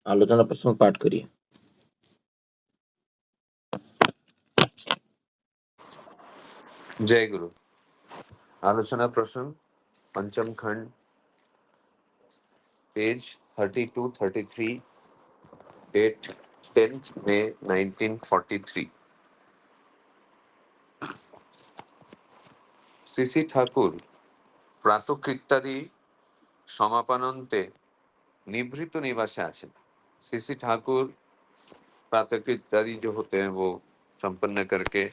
आलोचना प्रसंग पाठ करिए। जय गुरु। आलोचना प्रसंग पंचम खंड, page 32-33, date 10th May 1943। Shri Thakur প্রাতকৃত্যাদি समापनान्ते निभृत निवासे आছেন। श्री ठाकुर प्रातःकृत्यादि जो होते हैं वो संपन्न करके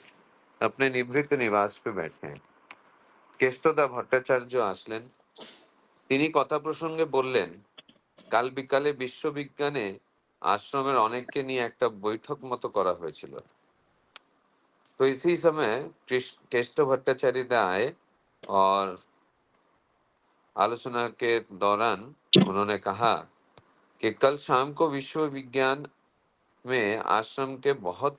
अपने निभृत निवास पे बैठे हैं। केष्टदा भट्टाचार्य আসলেন। তিনি কথা প্রসঙ্গে বললেন, কাল বিকালে বিশ্ববিজ্ঞানে आश्रमेर অনেককে নিয়ে একটা বৈঠক মতো করা হয়েছিল। तो इसी समय केष्ट भट्टाचार्य आए और आलोचना के दौरान उन्होंने कहा कि कल शाम को विश्व विज्ञान में आश्रम के बहुत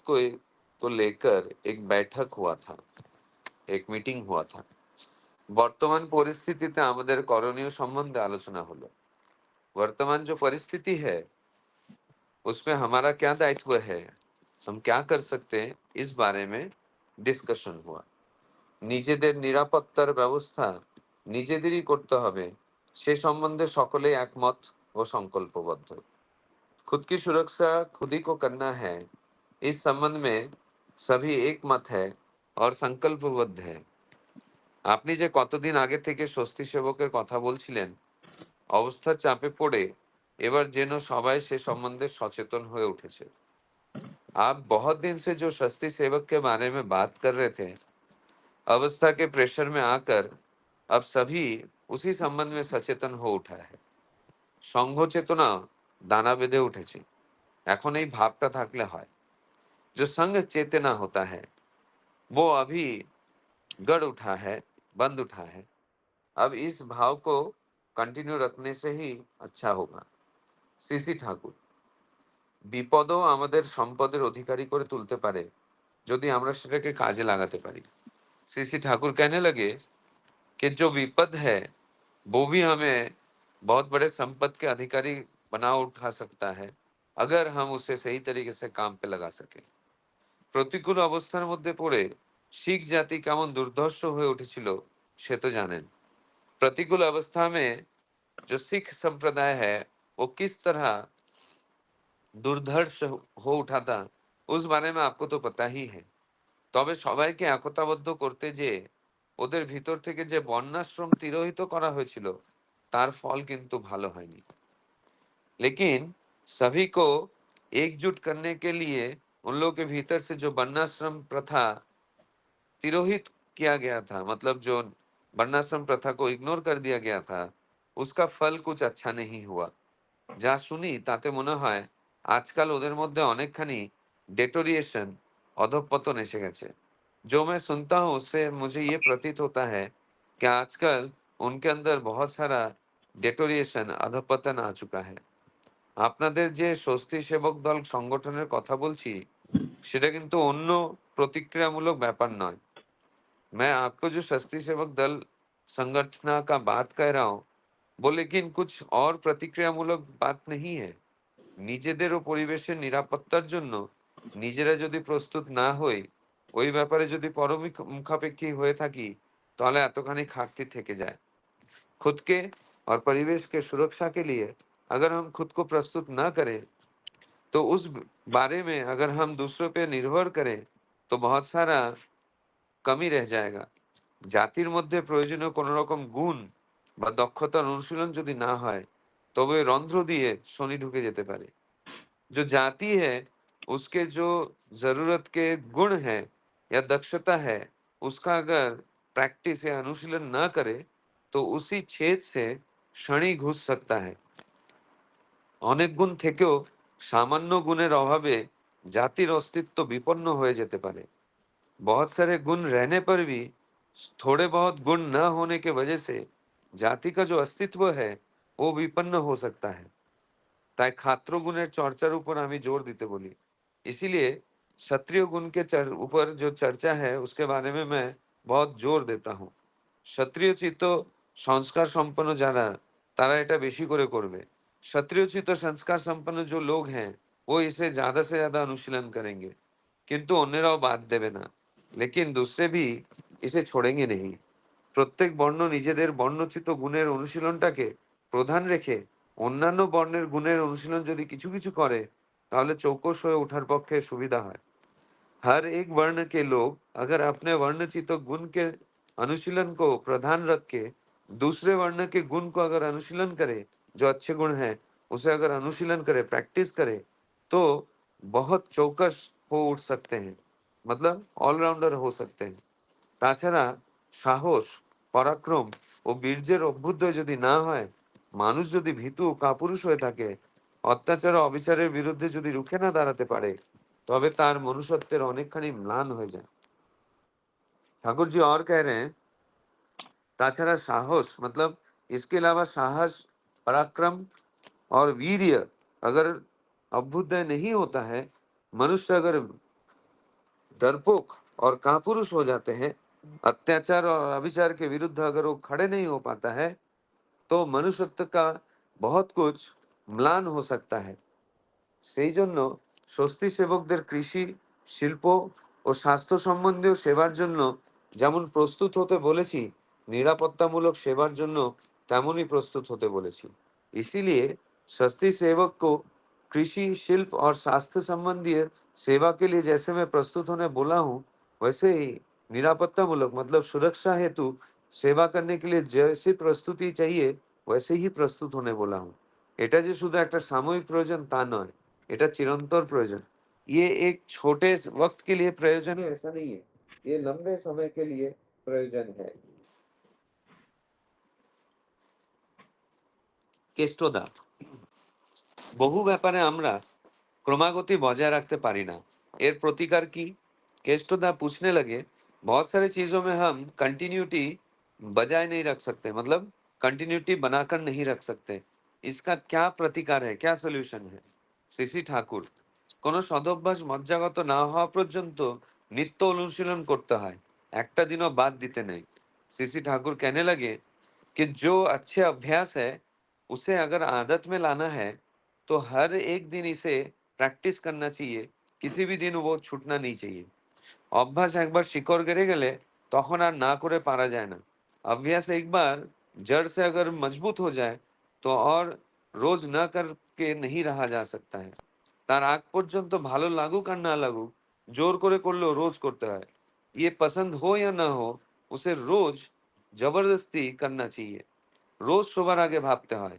को लेकर एक बैठक हुआ था, एक मीटिंग हुआ था। वर्तमान परिस्थितिते आमादेर करणीय सम्बन्धे आलोचना हलो। वर्तमान जो परिस्थिति है उसमें हमारा क्या दायित्व है, हम क्या कर सकते हैं, इस बारे में डिस्कशन हुआ। নিজেদের নিরাপত্তার ব্যবস্থা নিজেদেরই করতে হবে সে সম্বন্ধে সকলেই একমত ও সংকল্পবদ্ধ। खुद की सुरक्षा खुद ही को करना है, इस संबंध में सभी एक मत है और संकल्पबद्ध है। আপনি যে কতদিন আগে থেকে স্বস্তি সেবকের কথা বলছিলেন, অবস্থার চাপে পড়ে এবার যেন সবাই সে সম্বন্ধে সচেতন হয়ে উঠেছে। आप बहुत दिन से जो स्वस्ति सेवक के बारे में बात कर रहे थे, अवस्था के प्रेशर में आकर अब सभी उसी संबंध में सचेतन हो उठा है। संघ चेतना दाना बेঁধে उठेছে। এখন এই ভাবটা থাকলে হয়। जो संघ चेतना होता है वो अभी गढ़ उठा है, बंद उठा है। अब इस भाव को कंटिन्यू रखने से ही अच्छा होगा। सीसी ठाकुर বিপদও আমাদের সম্পদের অধিকারী করে তুলতে পারে যদি আমরা সেটাকে কাজে লাগাতে পারি। सीसी ठाकुर कहने लगे कि जो विपद है वो भी हमें बहुत बड़े संपत्ति के अधिकारी बना उठा सकता है अगर हम उसे सही तरीके से काम पे लगा सके। प्रतिकूल अवस्थार मध्य पड़े शिख जाति केमन दुर्धर्ष হয়ে উঠেছিল সে তো জানেন। प्रतिकूल अवस्था में जो सिख संप्रदाय है वो किस तरह दुर्धर्ष हो उठा था उस बारे में आपको तो पता ही है। তবে সবাইকে একতাবদ্ধ করতে যে ওদের ভিতর থেকে যে বর্ণাশ্রম তিরোহিত করা হয়েছিল তার ফল কিন্তু ভালো হয়নি। लेकिन सभी को एकजुट करने के लिए उन लोगों के भीतर से जो वर्णाश्रम प्रथा तिरोहित किया गया था, मतलब जो वर्णाश्रम प्रथा को इग्नोर कर दिया गया था, उसका फल कुछ अच्छा नहीं हुआ। যা শুনি তাতে মনে হয় आजकल ওদের মধ্যে অনেকখানি डेटोरिएशन अधपतन एसे গেছে। जो मैं सुनता हूँ उससे मुझे ये प्रतीत होता है कि आजकल उनके अंदर बहुत सारा डेटोरिएशन अधपतन आ चुका है। আপনাদের যে স্বস্তি সেবক দল সংগঠনের কথা বলছি সেটা কিন্তু অন্য প্রতিক্রিয়ামূলক ব্যাপার নয়। मैं आपको जो स्वस्ति सेवक दल संगठन का बात कह रहा हूँ वो लेकिन कुछ और प्रतिक्रियामूलक बात नहीं है। নিজেদের ও পরিবেশের নিরাপত্তার জন্য নিজেরা যদি প্রস্তুত না হই, ওই ব্যাপারে যদি মুখাপেক্ষী হয়ে থাকি তাহলে এতখানি ঘাটতি থেকে যায়। खुद के और परिवेश के सुरक्षा के लिए अगर हम खुद को प्रस्तुत ना करें तो उस बारे में अगर हम दूसरों पे निर्भर करें तो बहुत सारा कमी रह जाएगा। জাতির মধ্যে প্রয়োজনীয় কোনো রকম গুণ বা দক্ষতার অনুশীলন যদি না হয় তবে রন্ধ্র দিয়ে শনি ঢুকে যেতে পারে। जो जाति है उसके जो जरूरत के गुण है या दक्षता है उसका अगर प्रैक्टिस या अनुशीलन ना करे तो उसी छेद से शनि घुस सकता है। অনেক গুণ থেকেও सामान्य गुणের অভাবে জাতির অস্তিত্ব বিপন্ন হয়ে যেতে পারে। बहुत सारे गुण रहने पर भी थोड़े बहुत गुण न होने के वजह से जाति का जो अस्तित्व है वो विपन्न हो सकता है। তাই খাত্র গুণের চর্চার উপর আমি জোর দিতে বলি। इसीलिए क्षत्रिय गुण के ऊपर जो चर्चा है उसके बारे में मैं बहुत जोर देता हूँ। क्षत्रिय चित्त संस्कार সম্পন্ন যারা তারা এটা বেশি করে করবে। क्षत्रियोचित और संस्कार संपन्न जो लोग हैं वो इसे ज्यादा से ज्यादा अनुशीलन करेंगे, কিন্তু অন্যেরাও বাদ দেবে না। লেকিন दूसरे भी इसे छोड़ेंगे नहीं। প্রত্যেক বর্ণ নিজেদের বর্ণচ্যুত গুণের অনুশীলনটাকে প্রধান রেখে অন্যান্য বর্ণের গুণের অনুশীলন যদি কিছু কিছু করে, তাহলে চৌকস হয়ে ওঠার পক্ষে সুবিধা হয়। हर एक वर्ण के लोग अगर अपने वर्णचित गुण के अनुशीलन को प्रधान रख के दूसरे वर्ण के गुण को अगर अनुशीलन करे, जो अच्छे गुण हैं उसे अगर अनुशीलन करे, प्रैक्टिस करे, तो बहुत चौकस हो उठ सकते हैं, मतलब ऑलराउंडर हो सकते हैं। তাছাড়া সাহস, পরাক্রম ও বীর্যের অভ্যুদয় যদি না হয়, মানুষ যদি ভীতু কাপুরুষ হয়ে থাকে, অত্যাচার ও অবিচারের বিরুদ্ধে যদি রুখে না দাঁড়াতে পারে, তবে তার মনুষ্যত্বের অনেকখানি ম্লান হয়ে যায়। ठाकुर जी और कह रहे हैं, ताछाड़ा साहस मतलब इसके अलावा साहस, पराक्रम और वीर्य अगर अभ्युदय नहीं होता है, मनुष्य अगर डरपोक और कापुरुष हो जाते हैं, अत्याचार और अविचार के विरुद्ध अगर वो खड़े नहीं हो पाता है, तो मनुष्यत्व का बहुत कुछ म्लान हो सकता है। সেই জন্য স্বস্তি সেবকদের কৃষি, শিল্প ও স্বাস্থ্য সম্বন্ধীয় সেবার জন্য যেমন প্রস্তুত হতে বলেছি, নিরাপত্তামূলক সেবার জন্য তেমনই প্রস্তুত হতে বলেছি। इसीलिए स्वस्थी सेवक को कृषि, शिल्प और स्वास्थ्य संबंधी सेवा के लिए जैसे मैं प्रस्तुत होने बोला हूँ, वैसे ही निरापत्तामूलक मतलब सुरक्षा हेतु सेवा करने के लिए जैसी प्रस्तुति चाहिए वैसे ही प्रस्तुत होने बोला हूँ। এটা যে শুধু একটা সাময়িক প্রয়োজন তা নয়, এটা चिरंतर प्रयोजन। ये एक छोटे वक्त के लिए प्रयोजन है ऐसा नहीं है, ये लंबे समय के लिए प्रयोजन है। কেষ্টদা, বহু ব্যাপারে আমরা क्रमागति बजाय रखते पारी ना, एर प्रतिकार की? केष्टोदा पूछने लगे, बहुत सारी चीजों में हम कंटिन्यूटी बजाय नहीं रख सकते, मतलब कंटिन्यूटी बनाकर नहीं रख सकते। इसका क्या प्रतिकार है, क्या सॉल्यूशन है? সিসি ঠাকুর, কোনো সদভ্যাস মজ্জাগত না হওয়া পর্যন্ত নিত্য অনুশীলন করতে হয়, একটা দিনও বাদ দিতে নেই। सीसी ठाकुर कहने लगे कि जो अच्छे अभ्यास है उसे अगर आदत में लाना है, तो हर एक दिन इसे प्रैक्टिस करना चाहिए, किसी भी दिन वो छूटना नहीं चाहिए। অভ্যাস একবার শিকড় গেড়ে গেলে তখন আর না করে পারা যায় না। अभ्यास एक बार जड़ से अगर मजबूत हो जाए तो और रोज न करके नहीं रहा जा सकता है। তার আগ পর্যন্ত ভালো লাগুক আর না লাগুক, জোর করে করলেও রোজ করতে হয়। ये पसंद हो या ना हो, उसे रोज जबरदस्ती करना चाहिए। রোজ শোবার আগে ভাবতে হয়,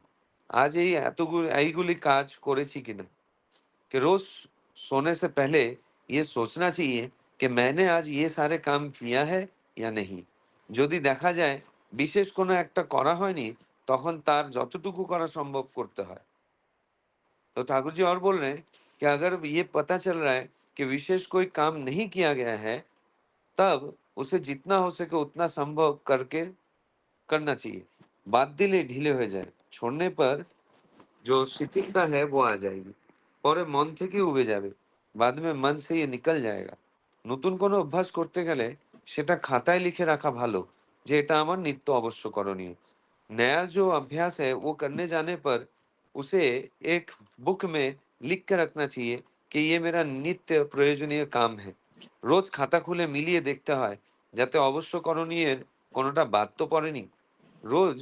আজ এইগুলি কাজ করেছি কিনা। कि रोज सोने से पहले ये सोचना चाहिए कि मैंने आज ये सारे काम किया है या नहीं। যদি দেখা যায় বিশেষ কোনো একটা করা হয়নি, তখন তার যতটুকু করা সম্ভব करते হয়। तो ठाकुर जी और बोल रहे हैं कि अगर ये पता चल रहा है कि विशेष कोई काम नहीं किया गया है, तब उसे जितना हो सके उतना संभव करके करना चाहिए। बात दिले ढीले हो जाए, छोड़ने पर जो शिथिलता है वो आ जाएगी, পরে মন থেকে উবে যাবে, बाद में मन से ये निकल जाएगा। নতুন কোনো অভ্যাস করতে গেলে সেটা খাতায় লিখে রাখা ভালো যে এটা আমার নিত্য अवश्य করণীয়। नया जो अभ्यास है वो करने जाने पर उसे एक बुक में लिख के रखना चाहिए कि ये मेरा नित्य प्रयोजनीय काम है। रोज খাতা খুলে মিলিয়ে দেখতে হয় যাতে অবশ্য করণীয়ের কোনোটা বাদ তো পড়েনি। रोज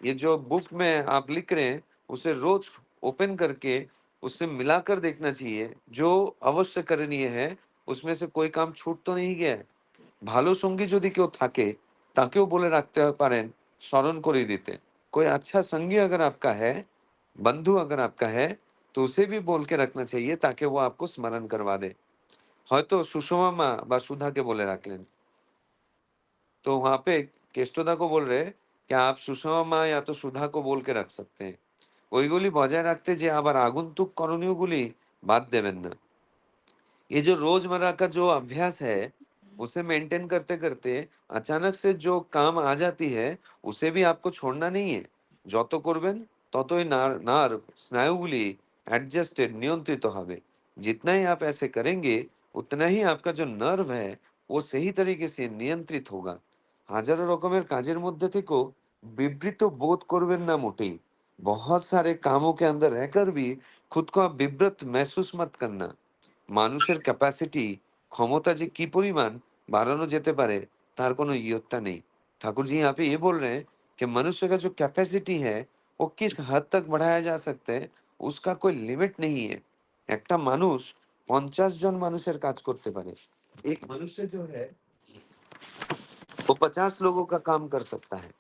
ये जो बुक में आप लिख रहे हैं उसे रोज ओपन करके उससे मिलाकर देखना चाहिए, जो अवश्य करणीय है उसमें से कोई काम छूट तो नहीं गया है। ভালো সঙ্গী যদি কেউ থাকে তাকেও বলে রাখতে পারেন স্মরণ করিয়ে দিতে। कोई अच्छा संगी अगर आपका है, बंधु अगर आपका है, तो उसे भी बोल के रखना चाहिए ताकि वो आपको स्मरण करवा दे। হয়তো সুষমা মা বা সুধাকে বলে রাখলেন, तो वहां पे केष्टोदा को बोल रहे कि आप सुषमा মা या तो सुधा को बोल के रख सकते हैं। ওইগুলি বজায় রাখতে যে আবার আগন্তুক করণীয়গুলি বাদ দেবেন না। ये जो रोजमर्रा का जो अभ्यास है उसे मेंटेन करते करते अचानक से जो काम आ जाती है उसे भी आपको छोड़ना नहीं है। যত করবেন ততই নার্ভ স্নায়ুগুলি एडजस्टेड नियंत्रित হবে। जितना ही आप ऐसे करेंगे उतना ही आपका जो नर्व है वो सही तरीके से नियंत्रित होगा। হাজারো রকমের কাজের মধ্যে থেকেও বিবৃত বোধ করবেন না মোটেই। बहुत सारे कामों के अंदर रहकर भी खुद को आप বিব্রত महसूस मत करना। মানুষের ক্যাপাসিটি, ক্ষমতা যে কি পরিমাণ বাড়ানো যেতে পারে তার কোনো ইয়ত্তা নেই। ठाकुर जी यहाँ पे ये बोल रहे हैं कि मनुष्य का जो कैपेसिटी है वो किस हद तक बढ़ाया जा सकता है उसका कोई लिमिट नहीं है। একটা মানুষ 50 জন মানুষের কাজ করতে পারে। एक मनुष्य जो है वो 50 लोगों का काम कर सकता है।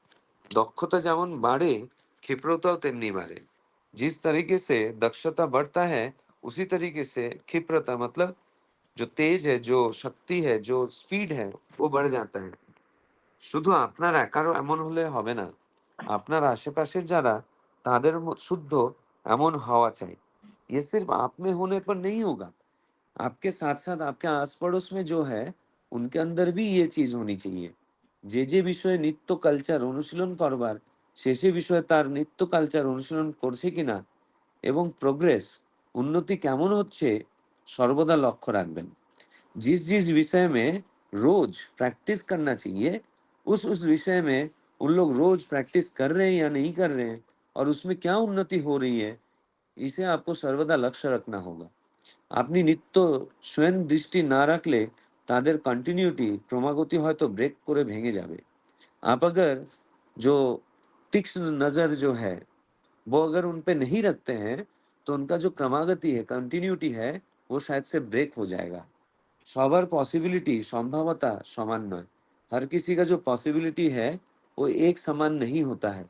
दक्षता যেমন বাড়ে ক্ষিপ্রতাও তেমনি বাড়ে। जिस तरीके से दक्षता बढ़ता है उसी तरीके से क्षिप्रता मतलब जो तेज है, जो शक्ति है, जो स्पीड है वो बढ़ जाता है। শুধু আপনার একার এমন হলে হবে না। আপনার আশেপাশের যারা তাদের শুদ্ধ এমন হওয়া চাই। ये सिर्फ आप में होने पर नहीं होगा। आपके साथ-साथ आपके आस-पड़ोस में जो है, उनके अंदर भी ये चीज़ होनी चाहिए। যে বিষয়ে নিত্য কালচার অনুশীলন করবার, সে বিষয়ে তার নিত্য কালচার অনুশীলন করছে কিনা এবং প্রোগ্রেস, উন্নতি কেমন হচ্ছে সর্বদা লক্ষ্য রাখবেন। जिस विषय में रोज प्रैक्टिस करना चाहिए, उस विषय में उन लोग रोज प्रैक्टिस कर रहे हैं या नहीं कर रहे हैं और उसमें क्या उन्नति हो रही है, इसे आपको सर्वदा लक्ष्य रखना होगा। আপনি নিত্য স্বয়ং দৃষ্টি না রাখলে তাদের কন্টিনিউটি ক্রমাগতি হয়তো ব্রেক করে ভেঙে যাবে। आप अगर जो तीक्ष्ण नजर जो है वो अगर उन पे नहीं रखते हैं तो उनका जो क्रमागति है कंटिन्यूटी है वो शायद से ब्रेक हो जाएगा। সবার পসিবিলিটি संभवता समान नয়। हर किसी का जो पॉसिबिलिटी है वो एक समान नहीं होता है।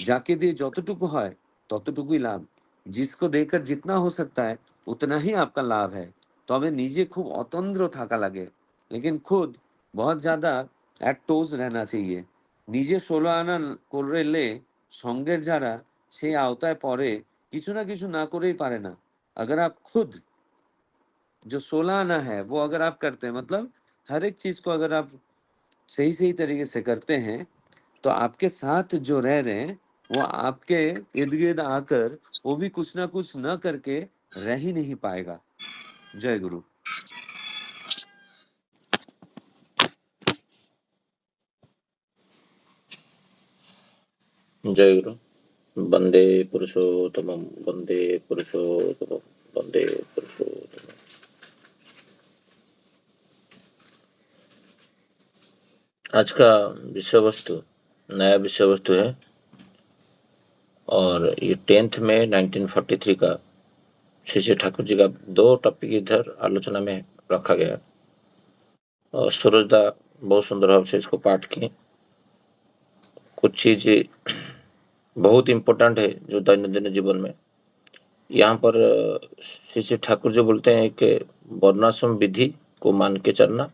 যাকে দিয়ে যতটুকু হয় ততটুকুই লাভ। जिसको देकर जितना हो सकता है उतना ही आपका लाभ है। তবে নিজে খুব অতন্দ্র থাকা লাগে। लेकिन खुद बहुत ज़्यादा एट टोज रहना चाहिए। নিজে ১৬ আনা করলে সঙ্গের যারা সেই আওতায় পড়ে কিছু না কিছু না করেই পারে না। अगर आप खुद जो 16 आना है वो अगर आप करते हैं मतलब हर एक चीज़ को अगर आप सही-सही तरीके से करते हैं, तो आपके साथ जो रह रहे हैं, वो आपके इर्द-गिर्द आकर वो भी कुछ ना कुछ न करके रह ही नहीं पाएगा। जय गुरु। जय गुरु। वंदे पुरुषोत्तमम, वंदे पुरुषोत्तमम, वंदे पुरुषोत्तमम। आज का विषय वस्तु नया विषय वस्तु है और ये 10th में 1943 का श्री श्री ठाकुर जी का 2 टॉपिक इधर आलोचना में रखा गया और सूरजदा बहुत सुंदर भाव से इसको पाठ किए। कुछ चीज़ें बहुत इम्पोर्टेंट है जो दैनंदिन जीवन में यहाँ पर श्री श्री ठाकुर जी बोलते हैं कि वर्णाश्रम विधि को मान के चलना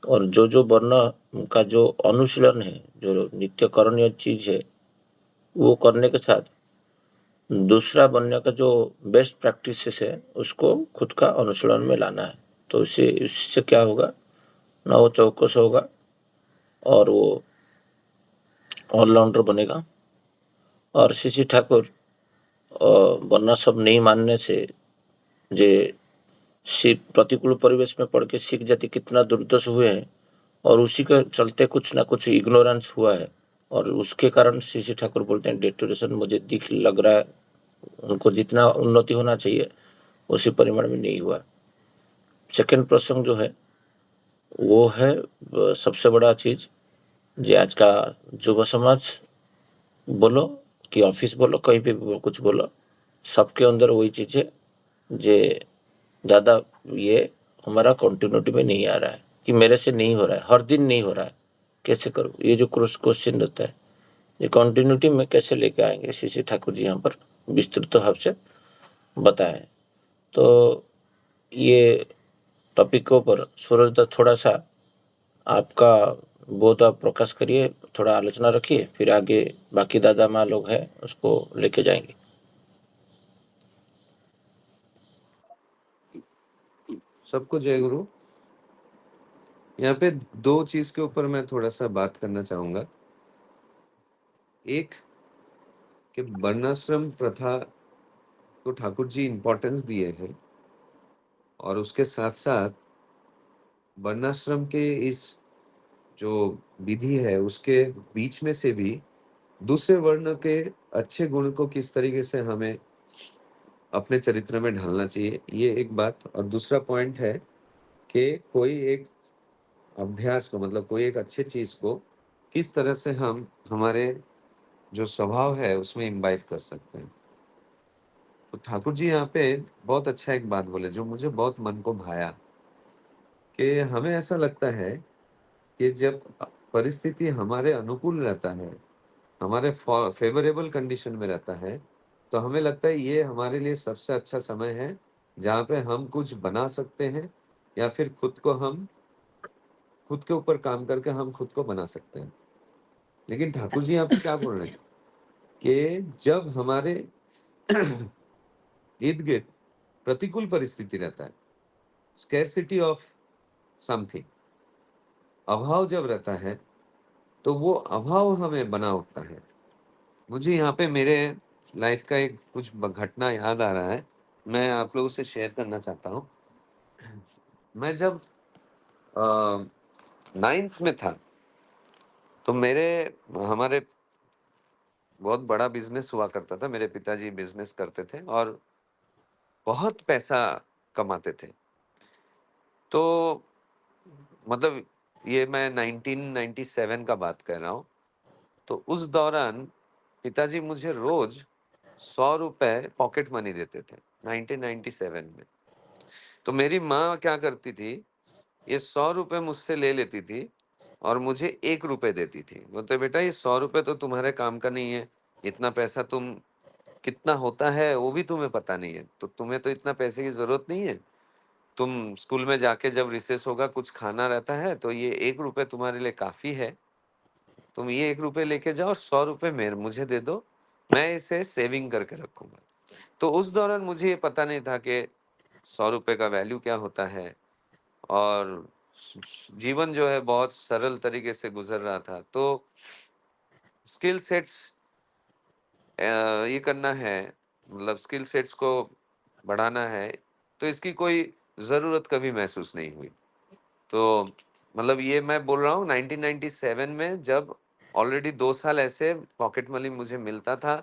और जो वर्ण का जो अनुशीलन है, जो नित्य करणीय चीज है, वो करने के साथ दूसरा बनने का जो बेस्ट प्रैक्टिसेस है उसको खुद का अनुशीलन में लाना है। तो इससे क्या होगा ना, वो चौकस होगा और वो ऑलराउंडर बनेगा। और श्री ठाकुर वरना सब नहीं मानने से जे प्रतिकूल परिवेश में पढ़ के सिख जाति कितना दुर्दश हुए हैं और उसी के चलते कुछ ना कुछ इग्नोरेंस हुआ है और उसके कारण श्री ठाकुर बोलते हैं डिटोरेशन मुझे दिख लग रहा है, उनको जितना उन्नति होना चाहिए उसी परिमाण में नहीं हुआ। सेकंड प्रसंग जो है वो है सबसे बड़ा चीज जो आज का युवा समाज बोलो कि ऑफिस बोलो कहीं पे कुछ बोलो, सबके अंदर वही चीज है जे ज़्यादा ये हमारा कंटिन्यूटी में नहीं आ रहा है कि मेरे से नहीं हो रहा है, हर दिन नहीं हो रहा है, कैसे करूँ? ये जो क्वेश्चन रहता है ये कंटिन्यूटी में कैसे लेके आएंगे, श्री ठाकुर जी यहाँ पर विस्तृत भाव से बताएं। तो ये टॉपिक के ऊपर सूरज दत्त थोड़ा सा आपका बोध आप प्रकाश करिए, थोड़ा आलोचना रखिए, फिर आगे बाकी दादा माँ लोग हैं उसको लेके जाएंगे। सबको जय गुरु। यहाँ पे 2 चीज़ के ऊपर मैं थोड़ा-सा बात करना चाहूँगा। एक कि वर्णाश्रम प्रथा को ठाकुर जी इम्पोर्टेंस दिए हैं और उसके साथ-साथ वर्णाश्रम के इस जो विधि है उसके बीच में से भी दूसरे वर्ण के अच्छे गुण को किस तरीके से हमें अपने चरित्र में ढालना चाहिए, ये एक बात। और दूसरा पॉइंट है कि कोई एक अभ्यास को, मतलब कोई एक अच्छी चीज़ को किस तरह से हम हमारे जो स्वभाव है उसमें इम्बाइब कर सकते हैं। तो ठाकुर जी यहाँ पे बहुत अच्छा एक बात बोले जो मुझे बहुत मन को भाया, कि हमें ऐसा लगता है कि जब परिस्थिति हमारे अनुकूल रहता है, हमारे फेवरेबल कंडीशन में रहता है, तो हमें लगता है ये हमारे लिए सबसे अच्छा समय है, जहाँ पे हम कुछ बना सकते हैं या फिर खुद के ऊपर काम करके हम खुद को बना सकते हैं। लेकिन ठाकुर जी यहाँ पे क्या बोल रहे हैं कि जब हमारे इर्द-गिर्द प्रतिकूल परिस्थिति रहता है, स्कैरसिटी ऑफ समथिंग, अभाव जब रहता है, तो वो अभाव हमें बना उठता है। मुझे यहाँ पे मेरे लाइफ का एक कुछ घटना याद आ रहा है, मैं आप लोगों से शेयर करना चाहता हूँ। मैं जब नाइन्थ में था, तो हमारे बहुत बड़ा बिजनेस हुआ करता था। मेरे पिताजी बिजनेस करते थे और बहुत पैसा कमाते थे। तो मतलब ये मैं 1997 का बात कर रहा हूँ। तो उस दौरान पिताजी मुझे रोज 100 रुपए पॉकेट मनी देते थे 1997 में। तो मेरी माँ क्या करती थी, ये 100 रुपए मुझसे ले लेती थी और मुझे 1 रुपए देती थी। बोलते बेटा ये 100 रुपए तो तुम्हारे काम का नहीं है, इतना पैसा तुम कितना होता है वो भी तुम्हें पता नहीं है, तो तुम्हें तो इतना पैसे की जरूरत नहीं है। तुम स्कूल में जाके जब रिसेस होगा कुछ खाना रहता है, तो ये 1 रुपए तुम्हारे लिए काफी है। तुम ये 1 रुपए लेके जाओ और 100 रुपए मेरे मुझे दे दो, मैं इसे सेविंग करके रखूंगा। तो उस दौरान मुझे ये पता नहीं था कि 100 रुपए का वैल्यू क्या होता है, और जीवन जो है बहुत सरल तरीके से गुजर रहा था। तो स्किल सेट्स ये करना है, मतलब स्किल सेट्स को बढ़ाना है, तो इसकी कोई ज़रूरत कभी महसूस नहीं हुई। तो मतलब ये मैं बोल रहा हूँ 1997 में, जब ऑलरेडी 2 साल ऐसे पॉकेट मनी मुझे मिलता था,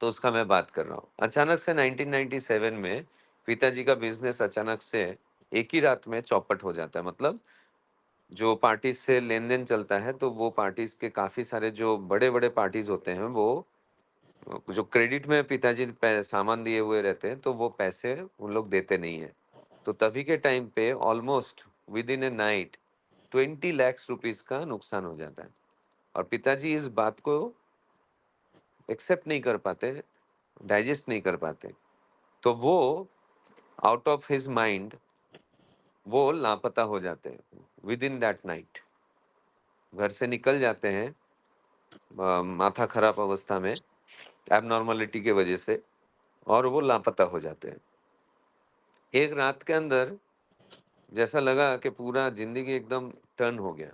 तो उसका मैं बात कर रहा हूँ। अचानक से 1997 में पिताजी का बिज़नेस अचानक से एक ही रात में चौपट हो जाता है। मतलब जो पार्टीज़ से लेन-देन चलता है, तो वो पार्टीज़ के काफ़ी सारे जो बड़े-बड़े पार्टीज़ होते हैं, वो जो क्रेडिट में पिताजी सामान दिए हुए रहते हैं, तो वो पैसे उन लोग देते नहीं है। तो तभी के टाइम पे almost with in A night 20 lakh rupees का नुकसान हो जाता है, और पिताजी इस बात को एक्सेप्ट नहीं कर पाते, डाइजेस्ट नहीं कर पाते। तो वो आउट ऑफ हिज माइंड वो लापता हो जाते हैं विद इन दैट नाइट। घर से निकल जाते हैं माथा खराब अवस्था में, एबनॉर्मलिटी के वजह से, और वो लापता हो जाते हैं। एक रात के अंदर जैसा लगा कि पूरा जिंदगी एकदम टर्न हो गया।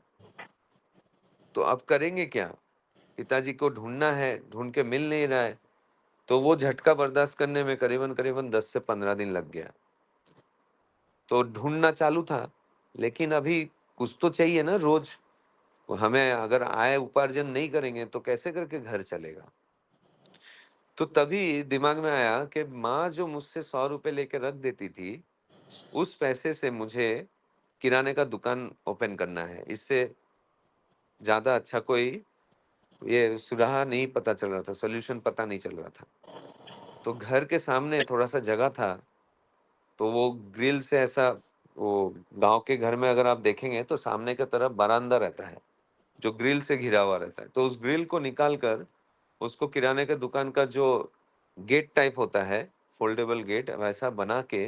तो अब करेंगे क्या? पिताजी को ढूंढना है, ढूंढ के मिल नहीं रहा है। तो वो झटका बर्दाश्त करने में करीबन करीबन 10 से 15 दिन लग गया। तो ढूंढना चालू था, लेकिन अभी कुछ तो चाहिए ना रोज। हमें अगर आय उपार्जन नहीं करेंगे तो कैसे करके घर चलेगा। तो तभी दिमाग में आया कि माँ जो मुझसे 100 रुपए लेके रख देती थी, उस पैसे से मुझे किराने का दुकान ओपन करना है। इससे ज्यादा अच्छा कोई ये सुराहा नहीं पता चल रहा था, सॉल्यूशन पता नहीं चल रहा था। तो घर के सामने थोड़ा सा जगह था, तो वो ग्रिल से ऐसा, वो गांव के घर में अगर आप देखेंगे तो सामने की तरफ बरामदा रहता है जो ग्रिल से घिरा हुआ रहता है। तो उस ग्रिल को निकाल कर उसको किराने के दुकान का जो गेट टाइप होता है, फोल्डेबल गेट वैसा बना के,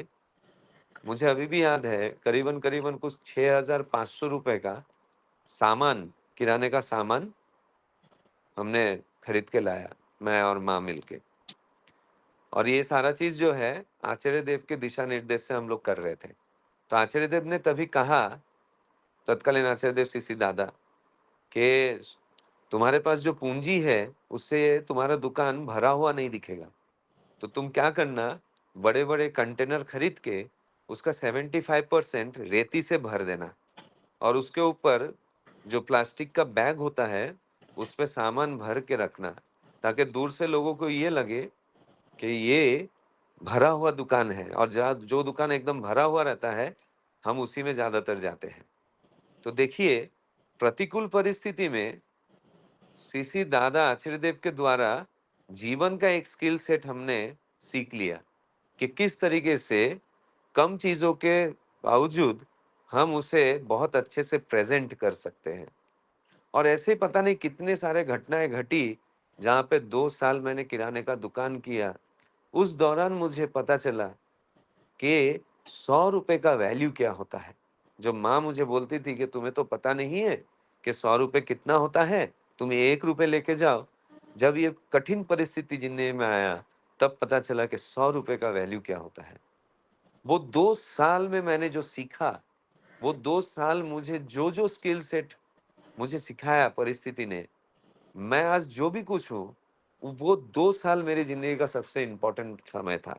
मुझे अभी भी याद है करीबन करीबन कुछ 6,500 रुपए का सामान, किराने का सामान हमने खरीद के लाया, मैं और माँ मिलके। और ये सारा चीज जो है आचार्य देव के दिशा निर्देश से हम लोग कर रहे थे। तो आचार्य देव ने तभी कहा, तत्कालीन आचार्य देव श्री दादा, कि तुम्हारे पास जो पूंजी है उससे तुम्हारा दुकान भरा हुआ नहीं दिखेगा। तो तुम क्या करना, बड़े बड़े कंटेनर खरीद के उसका 75% रेती से भर देना, और उसके ऊपर जो प्लास्टिक का बैग होता है उस पे सामान भर के रखना, ताकि दूर से लोगों को ये लगे कि ये भरा हुआ दुकान है, और जहाँ जो दुकान एकदम भरा हुआ रहता है, हम उसी में ज़्यादातर जाते हैं। तो देखिए, प्रतिकूल परिस्थिति में सीसी दादा आचार्यदेव के द्वारा जीवन का एक स्किल सेट हमने सीख लिया कि किस तरीके से कम चीज़ों के बावजूद हम उसे बहुत अच्छे से प्रेज़ेंट कर सकते हैं। और ऐसे पता नहीं कितने सारे घटनाएँ घटी, जहाँ पे 2 साल मैंने किराने का दुकान किया। उस दौरान मुझे पता चला कि ₹100 का वैल्यू क्या होता है। जो माँ मुझे बोलती थी कि तुम्हें तो पता नहीं है कि ₹100 कितना होता है, तुम ₹1 लेके जाओ। जब ये कठिन परिस्थिति ज़िंदगी में आया, तब पता चला कि ₹100 का वैल्यू क्या होता है। वो 2 साल में मैंने जो सीखा, वो 2 साल मुझे जो-जो स्किल सेट मुझे सिखाया परिस्थिति ने, मैं आज जो भी कुछ हूँ, वो 2 साल मेरी ज़िंदगी का सबसे इम्पोर्टेंट समय था।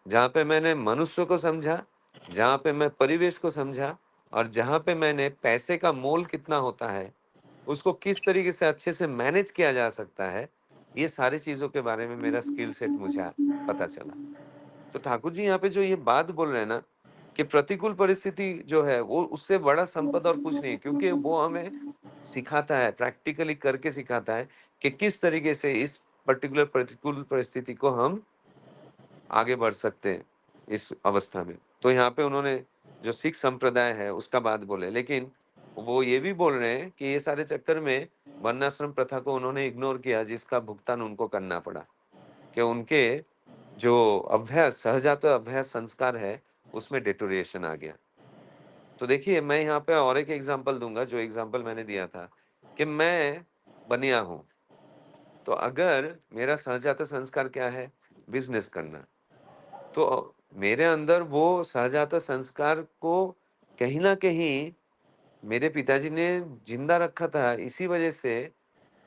जहाँ पे मैंने मनुष्य को समझा, जहाँ पे मैं परिवेश को समझा, और जहाँ पे मैंने पैसे का मोल कितना होता है, उसको किस तरीके से अच्छे से मैनेज किया जा सकता है, ये सारी चीज़ों के बारे में मेरा स्किल सेट मुझे पता चला। तो ठाकुर जी यहाँ पे जो ये बात बोल रहे हैं ना, कि प्रतिकूल परिस्थिति जो है वो उससे बड़ा संपद और कुछ नहीं है, क्योंकि वो हमें सिखाता है, प्रैक्टिकली करके सिखाता है कि किस तरीके से इस पर्टिकुलर प्रतिकूल परिस्थिति को हम आगे बढ़ सकते हैं इस अवस्था में। तो यहाँ पे उन्होंने जो सिख संप्रदाय है उसका बात बोले, लेकिन वो ये भी बोल रहे हैं कि ये सारे चक्कर में वर्णाश्रम प्रथा को उन्होंने इग्नोर किया, जिसका भुगतान उनको करना पड़ा। कि उनके जो अभ्यास सहजात अभ्यास संस्कार है, उसमें डिटोरिएशन आ गया। तो देखिए, मैं यहाँ पे और एक एग्ज़ाम्पल दूँगा, जो एग्ज़ाम्पल मैंने दिया था कि मैं बनिया हूँ, तो अगर मेरा सहजात संस्कार क्या है? बिज़नेस करना। तो मेरे अंदर वो सहजात संस्कार को कहीं न कहीं मेरे पिताजी ने ज़िंदा रखा था, इसी वज़ह से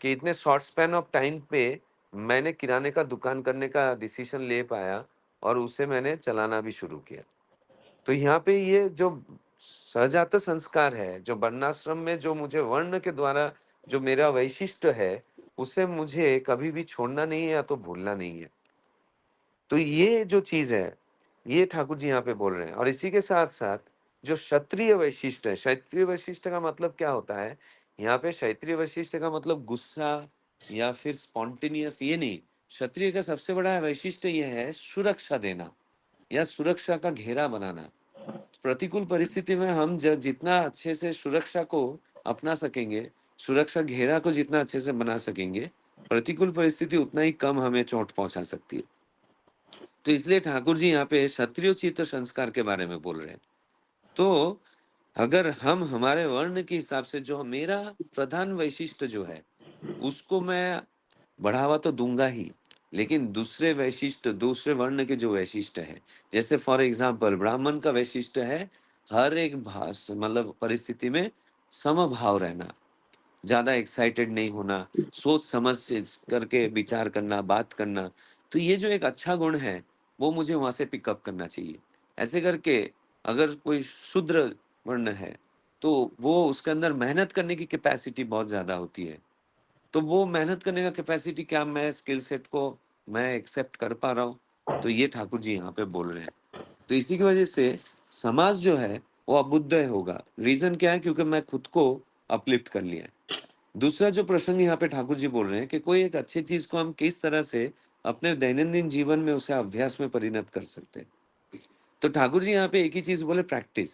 कि इतने शॉर्ट स्पैन ऑफ टाइम पे मैंने किराने का दुकान करने का डिसीज़न ले पाया, और उसे मैंने चलाना भी शुरू किया। तो यहाँ पे ये जो सहजात संस्कार है, जो वर्णाश्रम में जो मुझे वर्ण के द्वारा जो मेरा वैशिष्ट्य है, उसे मुझे कभी भी छोड़ना नहीं है या तो भूलना नहीं है। तो ये जो चीज़ है, ये ठाकुर जी यहाँ पे बोल रहे हैं, और इसी के साथ-साथ जो क्षत्रिय वैशिष्ट्य है, क्षत्रिय वैशिष्ट्य का मतलब क्या होता है? यहाँ पे क्षत्रिय वैशिष्ट्य का मतलब गुस्सा या फिर स्पॉन्टेनियस ये नहीं। क्षत्रिय का सबसे बड़ा वैशिष्ट्य ये है सुरक्षा देना या सुरक्षा का घेरा बनाना। प्रतिकूल परिस्थिति में हम ज जितना अच्छे से सुरक्षा को अपना सकेंगे, सुरक्षा घेरा को जितना अच्छे से बना सकेंगे, प्रतिकूल परिस्थिति उतना ही कम हमें चोट पहुँचा सकती है। तो इसलिए ठाकुर जी यहाँ पे क्षत्रियोचित संस्कार के बारे में बोल रहे हैं। तो अगर हम हमारे वर्ण के हिसाब से जो मेरा प्रधान वैशिष्ट्य जो है, उसको मैं बढ़ावा तो दूँगा ही, लेकिन दूसरे वैशिष्ट्य, दूसरे वर्ण के जो वैशिष्ट्य है, जैसे फॉर एग्ज़ाम्पल ब्राह्मण का वैशिष्ट्य है, हर एक भास मतलब परिस्थिति में समभाव रहना। ज़्यादा एक्साइटेड नहीं होना, सोच समझ से करके विचार करना, बात करना। तो ये जो एक अच्छा गुण है, वो मुझे वहाँ से पिकअप करना चाहिए। ऐसे करके अगर कोई शूद्र वर्ण है, तो वो उसके अंदर मेहनत करने की कैपेसिटी बहुत ज़्यादा होती है। तो वो मेहनत करने का कैपेसिटी क्या मैं स्किल सेट को मैं एक्सेप्ट कर पा रहा हूँ? तो ये ठाकुर जी यहाँ पे बोल रहे हैं। तो इसी की वजह से समाज जो है, वो अभ्युदय होगा। रीज़न क्या है? क्योंकि मैं खुद को अपलिफ्ट कर लिया है। दूसरा जो प्रसंग यहाँ पे ठाकुर जी बोल रहे हैं कि कोई एक अच्छी चीज को हम किस तरह से अपने दैनंदिन जीवन में उसे अभ्यास में परिणत कर सकते हैं। तो ठाकुर जी यहाँ पे एक ही चीज बोले, प्रैक्टिस।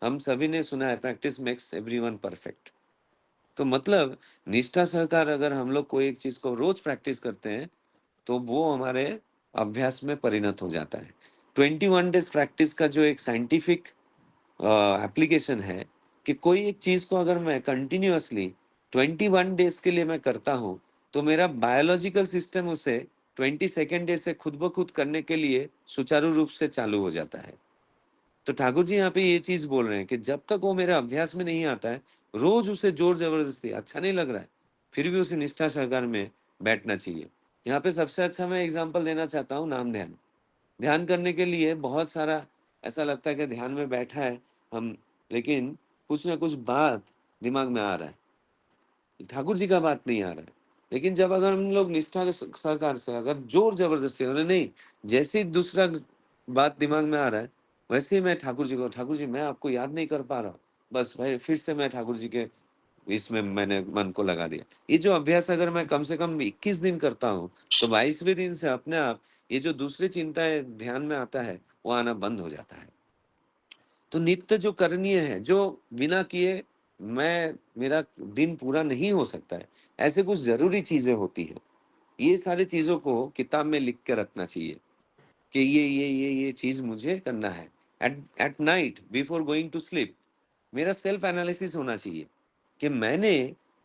हम सभी ने सुना है प्रैक्टिस मेक्स एवरीवन परफेक्ट। तो मतलब निष्ठा सहकार अगर हम लोग कोई एक चीज को रोज प्रैक्टिस करते हैं, तो वो हमारे अभ्यास में परिणत हो जाता है। 21 डेज प्रैक्टिस का जो एक साइंटिफिक एप्लीकेशन है कि कोई एक चीज़ को अगर मैं कंटिन्यूअसली 21 डेज़ के लिए मैं करता हूँ, तो मेरा बायोलॉजिकल सिस्टम उसे 22nd डे से खुद ब खुद करने के लिए सुचारू रूप से चालू हो जाता है। तो ठाकुर जी यहाँ पे ये चीज़ बोल रहे हैं कि जब तक वो मेरे अभ्यास में नहीं आता है, रोज़ उसे ज़ोर-ज़बरदस्ती अच्छा नहीं लग रहा है, फिर भी उसे निष्ठा सहकार में बैठना चाहिए। यहाँ पे सबसे अच्छा मैं एग्ज़ाम्पल देना चाहता हूँ नाम ध्यान। ध्यान करने के लिए बहुत सारा ऐसा लगता है कि ध्यान में बैठा है हम, लेकिन कुछ ना कुछ बात दिमाग में आ रहा है। ठाकुर जी का बात नहीं आ रहा है। लेकिन जब अगर हम लोग निष्ठा के सरकार से अगर जोर जबरदस्ती, अरे नहीं, जैसे ही दूसरा बात दिमाग में आ रहा है, वैसे ही मैं ठाकुर जी को, ठाकुर जी मैं आपको याद नहीं कर पा रहा हूँ, बस भाई फिर से मैं ठाकुर जी के इसमें मैंने मन को लगा दिया। ये जो अभ्यास अगर मैं कम से कम 21 दिन करता हूँ, तो 22वें दिन से अपने आप ये जो दूसरी चिंताएं ध्यान में आता है, वो आना बंद हो जाता है। तो नित्य जो करणीय है, जो बिना किए मैं मेरा दिन पूरा नहीं हो सकता है, ऐसे कुछ जरूरी चीजें होती हैं। ये सारी चीजों को किताब में लिख के रखना चाहिए कि ये चीज मुझे करना है। At night before going to sleep मेरा सेल्फ एनालिसिस होना चाहिए कि मैंने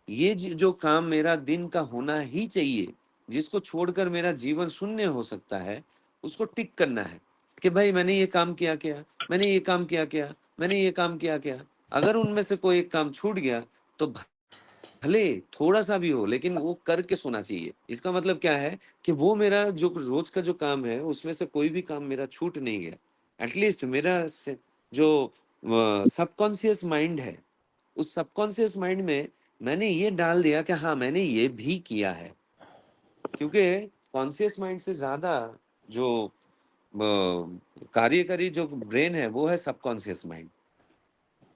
ये जो काम मेरा दिन का होना ही चाहिए, जिसको छोड़कर मेरा जीवन शून्य हो सकता है, उसको टिक करना है कि भाई मैंने ये काम किया क्या, मैंने ये काम किया क्या, मैंने ये काम किया क्या। अगर उनमें से कोई एक काम छूट गया, तो भले थोड़ा सा भी हो, लेकिन वो करके सोना चाहिए। इसका मतलब क्या है कि वो मेरा जो रोज का जो काम है, उसमें से कोई भी काम मेरा छूट नहीं गया। एटलीस्ट मेरा जो सबकॉन्शियस माइंड है, उस सबकॉन्शियस माइंड में मैंने ये डाल दिया कि हाँ मैंने ये भी किया है। क्योंकि कॉन्शियस माइंड से ज्यादा जो कार्यकारी जो ब्रेन है, वो है सबकॉन्शियस माइंड।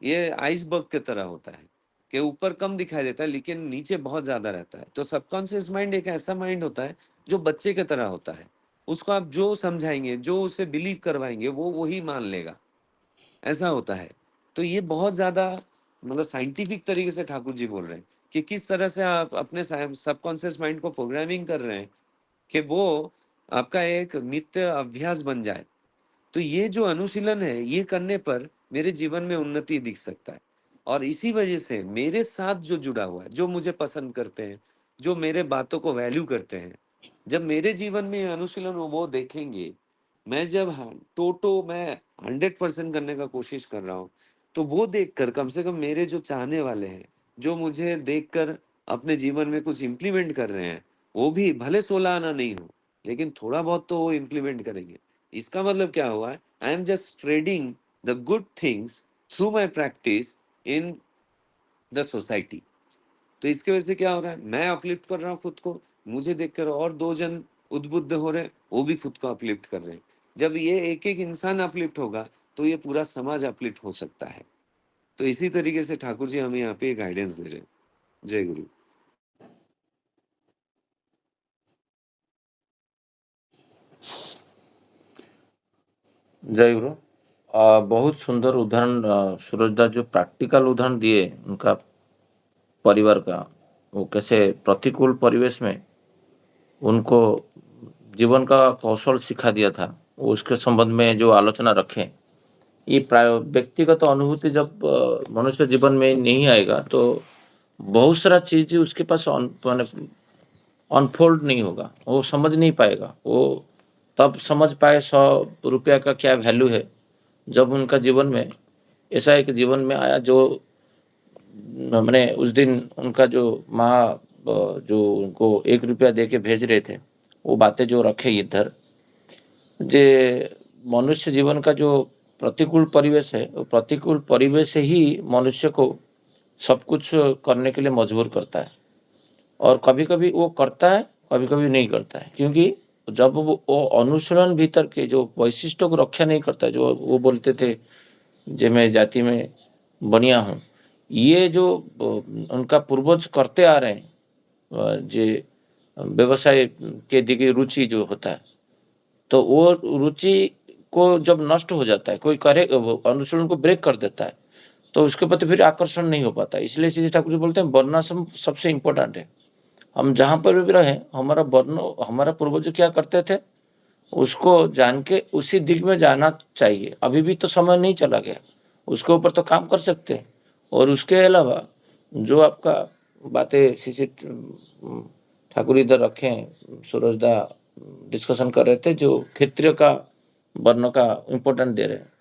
ये आइसबर्ग की तरह होता है कि ऊपर कम दिखाई देता है लेकिन नीचे बहुत ज्यादा रहता है। तो सबकॉन्शियस माइंड एक ऐसा माइंड होता है जो बच्चे की तरह होता है। उसको आप जो समझाएंगे, जो उसे बिलीव करवाएंगे, वो वही मान लेगा। ऐसा होता है। तो ये बहुत ज्यादा मतलब साइंटिफिक तरीके से ठाकुर जी बोल रहे हैं कि किस तरह से आप अपने सबकॉन्शियस माइंड को प्रोग्रामिंग कर रहे हैं कि वो आपका एक नित्य अभ्यास बन जाए। तो ये जो अनुशीलन है, ये करने पर मेरे जीवन में उन्नति दिख सकता है। और इसी वजह से मेरे साथ जो जुड़ा हुआ है, जो मुझे पसंद करते हैं, जो मेरे बातों को वैल्यू करते हैं, जब मेरे जीवन में ये अनुशीलन वो देखेंगे, मैं जब टोटो मैं 100% करने का कोशिश कर रहा हूँ, तो वो देखकर कम से कम मेरे जो चाहने वाले हैं, जो मुझे देखकर अपने जीवन में कुछ इम्प्लीमेंट कर रहे हैं, वो भी भले 16 आना नहीं हो, लेकिन थोड़ा बहुत तो वो इम्प्लीमेंट करेंगे। इसका मतलब क्या हुआ है, I am just spreading the good things through my practice in the society. तो इसके वजह से क्या हो रहा है, मैं अपलिफ्ट कर रहा हूँ खुद को, मुझे देखकर और दो जन उद्बुद्ध हो रहे हैं, वो भी खुद को अपलिफ्ट कर रहे हैं। जब ये एक एक इंसान अपलिफ्ट होगा, तो ये पूरा समाज अपलिफ्ट हो सकता है। तो इसी तरीके से ठाकुर जी हमें यहाँ पे गाइडेंस दे रहे हैं। जय गुरु। जय गुरु। बहुत सुंदर उदाहरण सूरजदास जो प्रैक्टिकल उदाहरण दिए उनका परिवार का, वो कैसे प्रतिकूल परिवेश में उनको जीवन का कौशल सिखा दिया था, वो उसके संबंध में जो आलोचना रखें, ये प्राय व्यक्तिगत अनुभूति जब मनुष्य जीवन में नहीं आएगा तो बहुत सारा चीज उसके पास माने अनफोल्ड नहीं होगा, वो समझ नहीं पाएगा। वो तब समझ पाए 100 रुपया का क्या वैल्यू है, जब उनका जीवन में ऐसा एक जीवन में आया जो मैंने उस दिन उनका जो माँ जो उनको 1 रुपया दे के भेज रहे थे, वो बातें जो रखे इधर, जे मनुष्य जीवन का जो प्रतिकूल परिवेश है, वो प्रतिकूल परिवेश ही मनुष्य को सब कुछ करने के लिए मजबूर करता है। और कभी कभी वो करता है, कभी कभी नहीं करता है, क्योंकि जब वो अनुशीलन भीतर के जो वैशिष्टों को रक्षा नहीं करता है, जो वो बोलते थे जे मैं जाति में बढ़िया हूँ, ये जो उनका पूर्वज करते आ रहे हैं, जे व्यवसाय के दिखे रुचि जो होता है, तो वो रुचि को जब नष्ट हो जाता है, कोई करे अनुशीलन को ब्रेक कर देता है, तो उसके प्रति फिर आकर्षण नहीं हो पाता। इसलिए सीधे ठाकुर जी बोलते हैं वर्णाश्रम सबसे इम्पोर्टेंट है। हम जहाँ पर भी रहे, हमारा वर्ण, हमारा पूर्वज क्या करते थे, उसको जान के उसी दिग में जाना चाहिए। अभी भी तो समय नहीं चला गया, उसके ऊपर तो काम कर सकते हैं। और उसके अलावा जो आपका बातें शिशिर ठाकुर इधर रखें, सूरजदा डिस्कशन कर रहे थे, जो क्षेत्रीय का वर्ण का इम्पोर्टेंट दे रहे हैं।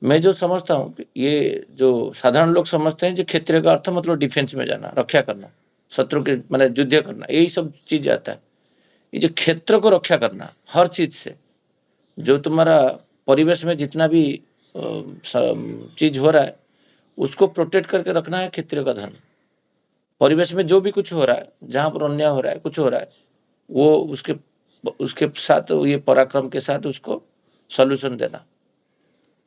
मैं जो समझता हूँ कि ये जो साधारण लोग समझते हैं, जो क्षेत्रीय का अर्थ मतलब डिफेंस में जाना, रक्षा करना, शत्रु के मैंने युद्ध करना, यही सब चीज आता है। ये जो क्षेत्र को रक्षा करना हर चीज से, जो तुम्हारा परिवेश में जितना भी चीज हो रहा है, उसको प्रोटेक्ट करके रखना है क्षेत्रीय का धर्म। परिवेश में जो भी कुछ हो रहा है, जहाँ पर अन्याय हो रहा है, कुछ हो रहा है, वो उसके साथ ये पराक्रम के साथ उसको सॉल्यूशन देना।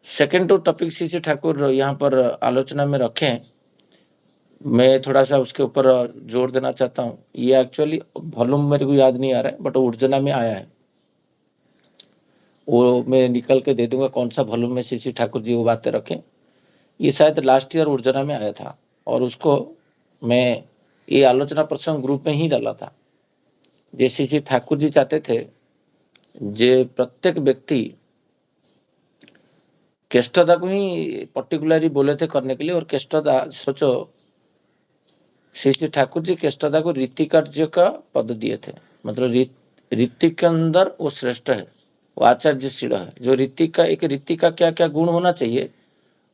सेकंड तो टॉपिक सीसी ठाकुर यहाँ पर आलोचना में रखें, मैं थोड़ा सा उसके ऊपर जोर देना चाहता हूँ। ये एक्चुअली वॉल्यूम मेरे को याद नहीं आ रहा है, बट ऊर्जना में आया है, वो मैं निकल के दे दूंगा कौन सा वॉल्यूम में सीसी ठाकुर जी वो बातें रखें। ये शायद लास्ट ईयर ऊर्जना में आया था, और उसको मैं ये आलोचना प्रसंग ग्रुप में ही डाला था। जैसे सीसी ठाकुर जी चाहते थे जे प्रत्येक व्यक्ति केष्टदा को ही पर्टिकुलरली बोले थे करने के लिए, और केष्टदा सोचो श्री श्री ठाकुर जी केष्टदा को रीतिकार्य का पद दिए थे, मतलब रीति के अंदर वो श्रेष्ठ है, वो आचार्यशील है। जो रीति का क्या क्या गुण होना चाहिए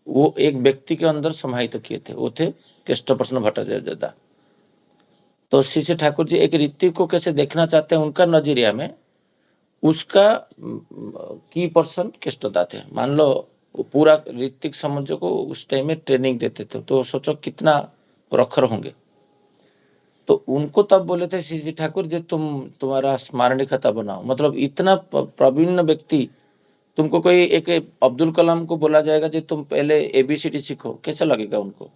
वो एक व्यक्ति के अंदर समाहित किए थे, वो थे केष्ट प्रश्न भट्टाचार्य दादा। तो श्री श्री ठाकुर जी एक रीति को कैसे देखना चाहते हैं उनका नजरिया में, उसका की पर्सन केष्टदा थे। मान लो वो पूरा ऋतिक समझ को उस टाइम में ट्रेनिंग देते थे, तो सोचो कितना प्रखर होंगे। तो उनको तब बोले थे श्री ठाकुर जी तुम्हारा स्मारणी खाता बनाओ, मतलब इतना प्रवीण व्यक्ति। तुमको कोई एक अब्दुल कलाम को बोला जाएगा जी तुम पहले ABCD सीखो, कैसा लगेगा उनको?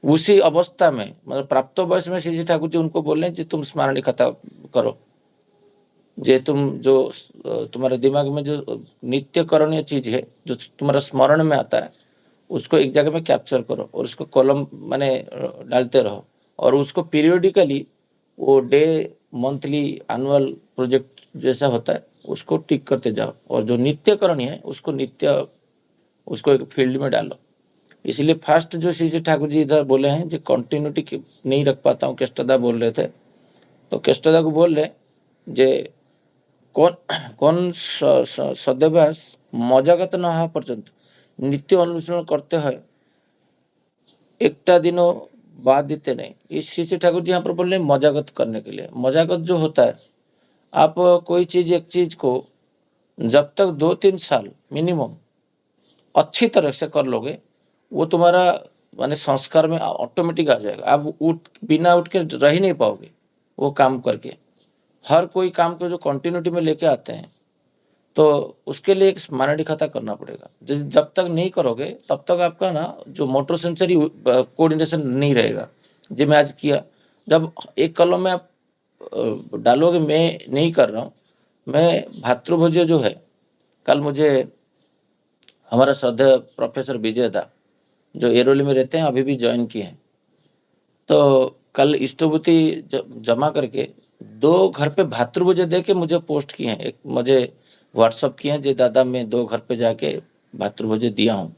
उसी अवस्था में, मतलब प्राप्त वयस में श्री ठाकुर जी उनको बोल रहे हैं जी तुम स्मारणी खाता करो, जे तुम जो तुम्हारे दिमाग में जो नित्य करणीय चीज है, जो तुम्हारा स्मरण में आता है, उसको एक जगह में कैप्चर करो और उसको कॉलम माने डालते रहो, और उसको पीरियडिकली वो डे, मंथली, एनुअल प्रोजेक्ट जैसा होता है उसको टिक करते जाओ, और जो नित्य करनी है उसको एक फील्ड में डालो। इसलिए फर्स्ट जो श्री ठाकुर जी इधर बोले हैं जो कंटिन्यूटी नहीं रख पाता हूँ, केष्टदा बोल रहे थे, तो केष्टदा को बोल रहे जे कौन सदभ्यास मजागत न हवा पर्यंत नित्य अनुसरण करते हैं एकटा दिनों बाद देते नहीं। इस श्री ठाकुर जी यहाँ पर बोल रहे हैं मजागत करने के लिए। मजागत जो होता है, आप कोई चीज एक चीज को जब तक 2-3 साल मिनिमम अच्छी तरह से कर लोगे, वो तुम्हारा माने संस्कार में ऑटोमेटिक आ जाएगा। आप बिना उठ के रह ही नहीं पाओगे वो काम करके। हर कोई काम को जो कंटिन्यूटी में लेके आते हैं, तो उसके लिए एक स्मारणी खाता करना पड़ेगा। जब तक नहीं करोगे तब तक आपका ना जो मोटर सेंसरी कोऑर्डिनेशन नहीं रहेगा। जो मैं आज किया, जब एक कलम में आप डालोगे, मैं नहीं कर रहा हूँ, मैं भातृभोज्य जो है, कल मुझे हमारा श्रद्धेय प्रोफेसर विजय दा जो एरोली में रहते हैं, अभी भी ज्वाइन किए हैं, तो कल इष्टभूति जमा करके 2 घर पे भातृभोज्य दे के मुझे पोस्ट किए हैं, एक मुझे व्हाट्सअप किए हैं जे दादा मैं 2 घर पे जाके भातृभोज्य दिया हूँ।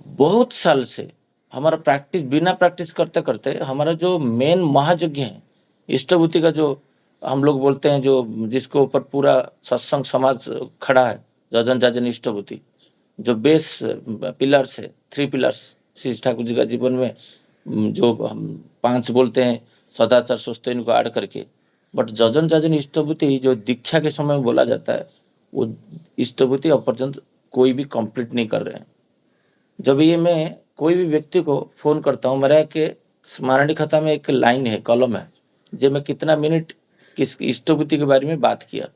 बहुत साल से हमारा प्रैक्टिस, बिना प्रैक्टिस करते करते हमारा जो मेन महायज्ञ है इष्टभूति का, जो हम लोग बोलते हैं, जो जिसके ऊपर पूरा सत्संग समाज खड़ा है, जजन जाजन इष्टभूति, जो बेस पिलर्स है, 3 पिलर्स श्री ठाकुर जी का जीवन में, जो हम 5 बोलते हैं सदाचार सोचते इनको ऐड करके, बट जजन जाजन इष्टभूति जो दीक्षा के समय में बोला जाता है, वो इष्टभूति अब पर्यंत कोई भी कंप्लीट नहीं कर रहे हैं। जब ये मैं कोई भी व्यक्ति को फोन करता हूँ, मेरा के स्मारणी खाता में एक लाइन है, कॉलम है, जो मैं कितना मिनट किस इष्टभूति के बारे में बात किया,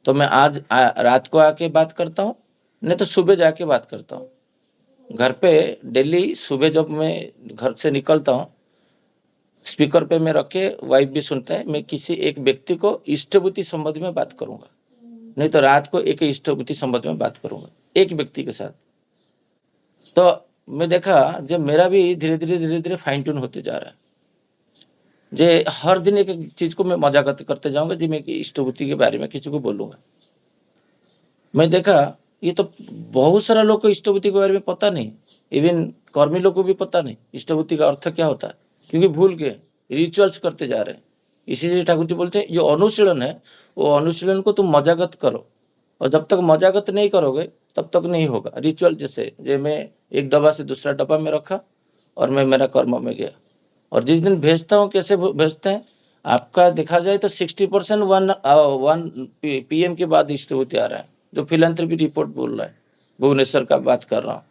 तो मैं आज रात को आके बात करता हूँ, नहीं तो सुबह जाके बात करता हूँ। घर पे डेली सुबह जब मैं घर से निकलता हूँ, स्पीकर पे मैं रख के, वाइफ भी सुनता है, मैं किसी एक व्यक्ति को इष्टभूति संबंध में बात करूंगा, नहीं तो रात को एक इष्टभूति संबंध में बात करूंगा एक व्यक्ति के साथ। तो मैं देखा जब मेरा भी धीरे धीरे फाइन ट्यून होते जा रहा है, जे हर दिन एक चीज को मैं मजाक करते जाऊंगा जी, मैं इष्टभूति के बारे में किसी को बोलूंगा। मैं देखा ये तो बहुत सारा लोग को इष्टभूति के बारे में पता नहीं, इवन कर्मी लोग को भी पता नहीं इष्टभूति का अर्थ क्या होता है, क्योंकि भूल के रिचुअल्स करते जा रहे हैं। इसीलिए ठाकुर जी बोलते हैं जो अनुशीलन है, वो अनुशीलन को तुम मजागत करो, और जब तक मजागत नहीं करोगे तब तक नहीं होगा। रिचुअल जैसे मैं एक डब्बा से दूसरा डब्बा में रखा और मैं मेरा कर्म में गया, और जिस दिन भेजता हूँ, कैसे भेजते हैं, आपका देखा जाए तो 60% 1 PM के बाद इष्टभूति आ रहा है, जो फिलैंथ्रोपी रिपोर्ट बोल रहा है, भुवनेश्वर का बात कर रहा हूँ।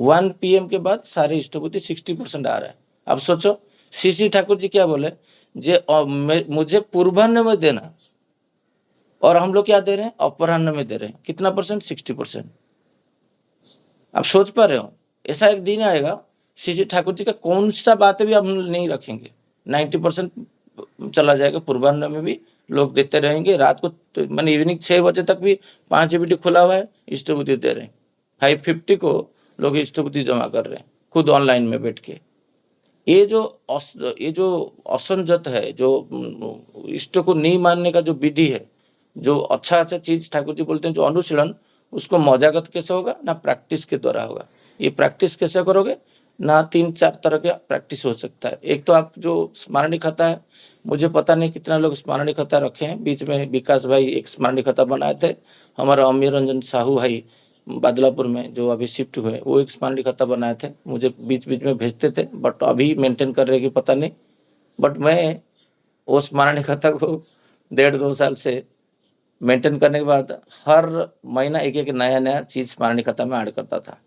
1 PM के बाद सारे इष्टभूति 60% आ रहा है। अब सोचो श्री ठाकुर जी क्या बोले, जे मुझे पूर्वाह्न में देना, और हम लोग क्या दे रहे हैं, अपराह्न में दे रहे हैं। कितना परसेंट, 60%। आप सोच पा रहे हो, ऐसा एक दिन आएगा श्री ठाकुर जी का कौन सा बातें भी हम नहीं रखेंगे, 90% चला जाएगा। पूर्वाह्न में भी लोग देते रहेंगे, रात को मैंने इवनिंग 6 बजे तक भी 5 जीबीटी खुला हुआ है, इष्टबुद्धि दे रहे हैं। 550 को लोग इष्टबुद्धि जमा कर रहे हैं खुद ऑनलाइन में बैठ के। ये जो असंजत है, जो इष्ट को नहीं मानने का जो विधि है, जो अच्छा चीज ठाकुर जी बोलते हैं जो अनुशीलन, उसको मौजागत कैसे होगा, ना प्रैक्टिस के द्वारा होगा। ये प्रैक्टिस कैसे करोगे, ना 3-4 तरह का प्रैक्टिस हो सकता है। एक तो आप जो स्मरणीय खाता है, मुझे पता नहीं कितना लोग स्मरणीय खाता रखे हैं। बीच में विकास भाई एक स्मरणीय खाता बनाए थे, हमारा अमीर रंजन साहू भाई बादलापुर में जो अभी शिफ्ट हुए, वो एक स्मरणीय खाता बनाए थे, मुझे बीच बीच में भेजते थे, बट अभी मेंटेन कर रहे कि पता नहीं। बट मैं वो स्मरणीय खाता को 1.5-2 साल से मेंटेन करने के बाद हर महीना एक नया नया चीज स्मरणीय खाता में ऐड करता था।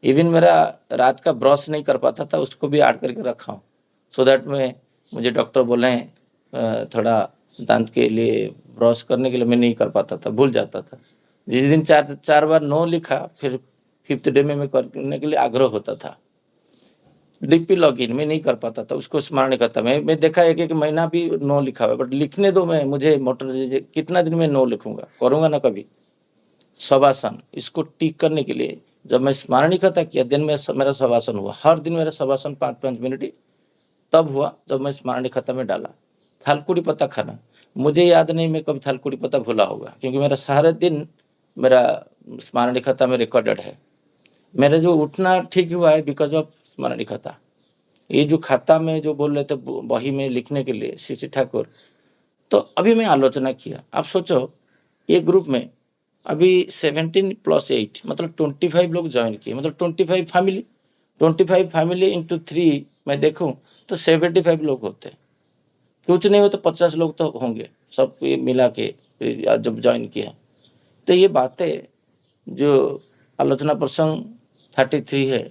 इवन मेरा रात का ब्रश नहीं कर पाता था, उसको भी ऐड करके रखा हूँ, सो दैट में मुझे डॉक्टर बोले थोड़ा दांत के लिए ब्रश करने के लिए मैं नहीं कर पाता था, भूल जाता था। जिस दिन 4 बार नो लिखा, फिर 5th डे में मैं करने के लिए आग्रह होता था। डीपी लॉगिन में नहीं कर पाता था, उसको स्मरण करता। मैं देखा एक महीना भी नो लिखा हुआ, बट लिखने दो, मैं मुझे मोटर कितना दिन में नो लिखूंगा, करूंगा ना कभी। शवासन, इसको टिक करने के लिए जब मैं स्मरणीय खाता किया, दिन में मेरा शवासन हुआ, हर दिन मेरा शवासन 5-5 मिनट ही तब हुआ जब मैं स्मरणीय खाता में डाला। थालकुड़ी पत्ता खाना, मुझे याद नहीं मैं कभी थालकुड़ी पत्ता भूला होगा, क्योंकि मेरा सारे दिन मेरा स्मरणीय खाता में रिकॉर्डेड है। मेरा जो उठना ठीक हुआ है बिकॉज ऑफ स्मरणीय खाता। ये जो खाता में जो बोल रहे थे बही में लिखने के लिए श्री ठाकुर, तो अभी मैं आलोचना किया। आप सोचो, ये ग्रुप में अभी 17+8 मतलब 25 लोग ज्वाइन किए, मतलब 25 फैमिली इंटू 3 मैं देखूं तो 75 लोग होते, कुछ नहीं हो तो 50 लोग तो होंगे, सब मिला के जब ज्वाइन किया। तो ये बातें जो आलोचना प्रसंग 33 है,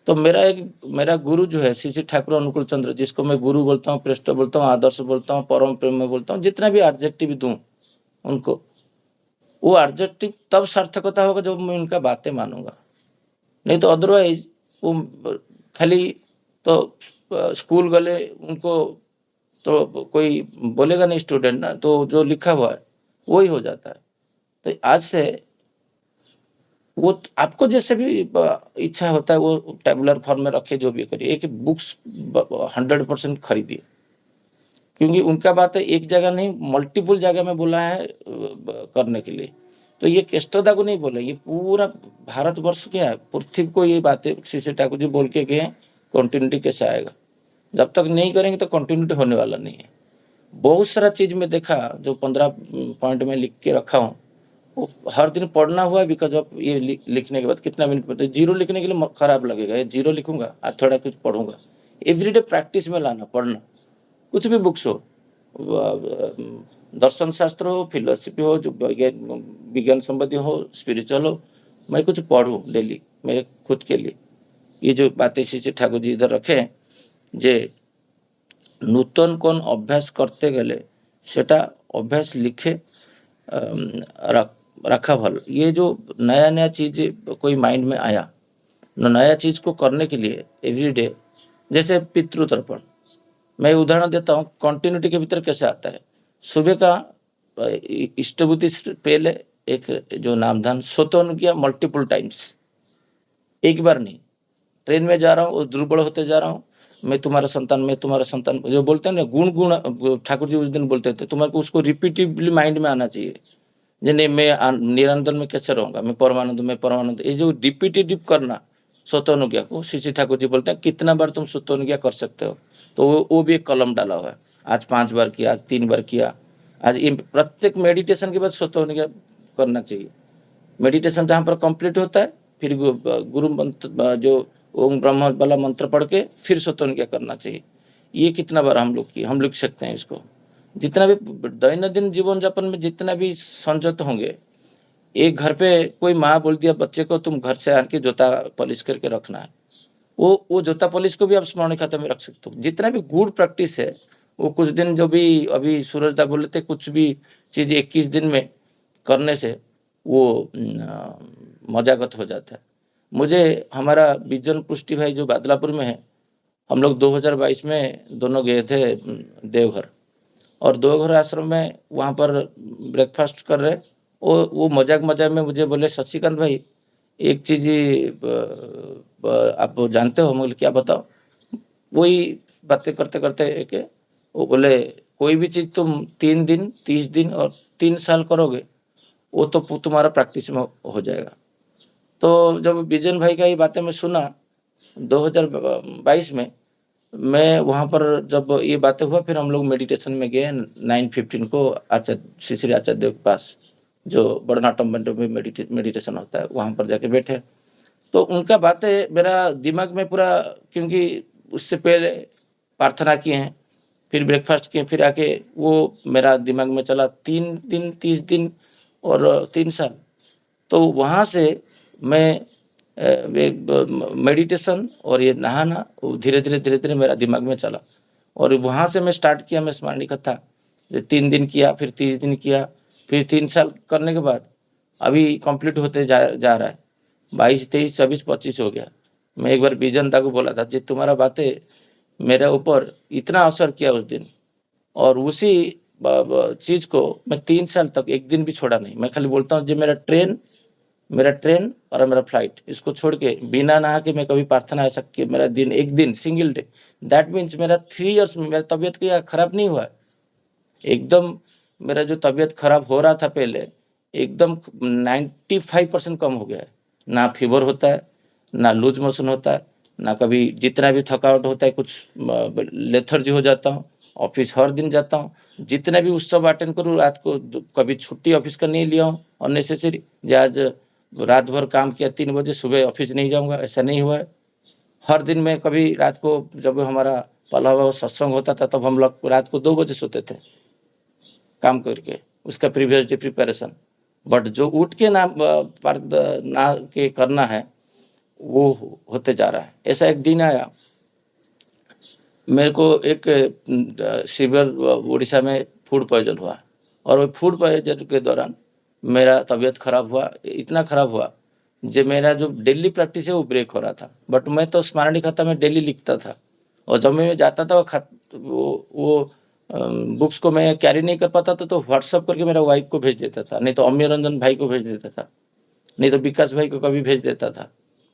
तो मेरा गुरु जो है श्री ठाकुर अनुकूल चंद्र, जिसको मैं गुरु बोलता हूँ, प्रेष्ठ बोलता हूँ, आदर्श बोलता हूँ, परम प्रेम में बोलता हूँ, जितना भी एडजेक्टिव दूं उनको, वो एडजेक्टिव तब सार्थकता होगा जब मैं उनका बातें मानूंगा। नहीं तो अदरवाइज वो खाली तो स्कूल गले उनको तो कोई बोलेगा नहीं स्टूडेंट ना, तो जो लिखा हुआ है वही हो जाता है। तो आज से वो आपको जैसे भी इच्छा होता है वो टेबुलर फॉर्म में रखे, जो भी करिए, एक बुक्स 100% खरीदिए, क्योंकि उनका बात है एक जगह नहीं मल्टीपल जगह में बोला है करने के लिए। तो ये केस्टरदा को नहीं बोला, ये पूरा भारतवर्ष क्या है, पृथ्वी को ये बातें श्री ठाकुर जी बोल के गए हैं। कंटिन्यूटी कैसे आएगा, जब तक नहीं करेंगे तो कंटिन्यूटी होने वाला नहीं है। बहुत सारा चीज में देखा जो 15 पॉइंट में लिख के रखा हूँ, वो हर दिन पढ़ना हुआ है। बिकॉज ऑफ ये लिखने के बाद कितना मिनट पढ़ते, 0 लिखने के लिए खराब लगेगा, ये 0 लिखूंगा, आज थोड़ा कुछ पढ़ूंगा। एवरीडे प्रैक्टिस में लाना, पढ़ना, कुछ भी बुक्स हो, दर्शन शास्त्र हो, फिलोसफी हो, जो विज्ञान संबंधी हो, स्पिरिचुअल हो, मैं कुछ पढ़ूं डेली मेरे खुद के लिए। ये जो बातें श्री ठाकुर जी इधर रखे हैं, जे नूतन कौन अभ्यास करते गले सेटा अभ्यास लिखे रखा भल। ये जो नया नया चीज कोई माइंड में आया, नया चीज को करने के लिए एवरीडे, जैसे पितृतर्पण, मैं उदाहरण देता हूँ कंटिन्यूटी के भीतर कैसे आता है। सुबह का इष्टबुद्धि पहले एक जो नामधान स्वतः किया मल्टीपल टाइम्स, एक बार नहीं। ट्रेन में जा रहा हूँ, दुर्बल होते जा रहा हूँ, मैं तुम्हारा संतान, जो बोलते हैं ना गुण ठाकुर जी उस दिन बोलते थे, तुम्हारे को उसको रिपीटिवली माइंड में आना चाहिए। नहीं मैं निरंतर में कैसे रहूंगा, मैं परमानंद, ये जो रिपीटेटिव करना स्वतः को श्री ठाकुर जी बोलते हैं कितना बार तुम स्वतः कर सकते हो। तो वो भी एक कलम डाला हुआ है, आज 5 बार किया, आज 3 बार किया, आज प्रत्येक मेडिटेशन के बाद स्वतः करना चाहिए। मेडिटेशन जहाँ पर कंप्लीट होता है, फिर गुरु मंत्र जो ओम ब्रह्म वाला मंत्र पढ़ के फिर स्वतः करना चाहिए। ये कितना बार हम लोग किए, हम लिख सकते हैं इसको। जितना भी दैनंदिन जीवन यापन में जितना भी संजत होंगे, एक घर पे कोई माँ बोल दिया बच्चे को तुम घर से आके जूता पॉलिश करके रखना है, वो जूता पॉलिश को भी आप स्मरणीय खाता में रख सकते हो। जितना भी गुड प्रैक्टिस है, वो कुछ दिन जो भी अभी सूरज दा बोले थे, कुछ भी चीज 21 दिन में करने से वो मजागत हो जाता है। मुझे हमारा विजन पुष्टि भाई जो बादलापुर में है, हम लोग 2022 में दोनों गए थे देवघर, और देवघर आश्रम में वहाँ पर ब्रेकफास्ट कर रहे, वो मजाक मजाक में मुझे बोले, शशिकांत भाई एक चीज आप जानते हो? मैं बोले क्या बताओ? वही बातें करते करते एक वो बोले, कोई भी चीज तुम 3 दिन 30 दिन और 3 साल करोगे, वो तो तुम्हारा प्रैक्टिस में हो जाएगा। तो जब विजन भाई का ये बातें मैं सुना 2022 में, मैं वहाँ पर जब ये बातें हुआ, फिर हम लोग मेडिटेशन में गए 9:15 को आचार्य श्री श्री आचार्य देव के पास, जो बड़नाटम मंडप में मेडिटेशन होता है, वहाँ पर जाके बैठे। तो उनका बातें मेरा दिमाग में पूरा, क्योंकि उससे पहले प्रार्थना किए हैं, फिर ब्रेकफास्ट किए, फिर आके वो मेरा दिमाग में चला 3 दिन 30 दिन और 3 साल। तो वहाँ से मैं मेडिटेशन और ये नहाना धीरे धीरे मेरा दिमाग में चला, और वहाँ से मैं स्टार्ट किया। मैं स्मरणीय कथा 3 दिन किया, फिर 30 दिन किया, फिर 3 साल करने के बाद अभी कंप्लीट होते जा रहा है। 22 23 24 25 हो गया। मैं एक बार विजन दा को बोला था, जी तुम्हारा बातें मेरे ऊपर इतना असर किया उस दिन, और उसी चीज को मैं 3 साल तक एक दिन भी छोड़ा नहीं। मैं खाली बोलता हूँ, जी मेरा ट्रेन और मेरा फ्लाइट, इसको छोड़ के बिना नहा के मैं कभी प्रार्थना ऐसा कि मेरा दिन एक दिन सिंगल डे, दैट मीन्स मेरा 3 इयर्स में मेरा तबीयत क्या खराब नहीं हुआ। एकदम मेरा जो तबीयत खराब हो रहा था पहले, एकदम 95% कम हो गया है। ना फीवर होता है, ना लूज मोशन होता है, ना कभी जितना भी थकावट होता है, कुछ लेथर्जी हो जाता हूँ। ऑफिस हर दिन जाता हूँ, जितना भी उत्सव अटेंड करूँ, रात को कभी छुट्टी ऑफिस का नहीं लिया हूँ अननेसेसरी, आज रात भर काम किया 3 बजे, सुबह ऑफिस नहीं जाऊँगा, ऐसा नहीं हुआ है। हर दिन में कभी रात को जब हमारा पहला सत्संग होता था, तब हम लोग रात को 2 बजे सोते थे काम करके, उसका प्रीवियस डे प्रिपरेशन। बट जो उठ के ना के करना है, वो होते जा रहा है। ऐसा एक दिन आया, मेरे को एक सीवियर उड़ीसा में फूड पॉइजन हुआ, और वो फूड पॉइजन के दौरान मेरा तबीयत खराब हुआ, इतना खराब हुआ जो मेरा जो डेली प्रैक्टिस है वो ब्रेक हो रहा था। बट मैं तो स्मरणीय खाता में डेली लिखता था, और जब मैं जाता था वो बुक्स को मैं कैरी नहीं कर पाता था, तो व्हाट्सअप करके मेरा वाइफ को भेज देता था, नहीं तो अम्य रंजन भाई को भेज देता था, नहीं तो विकास भाई को कभी भेज देता था,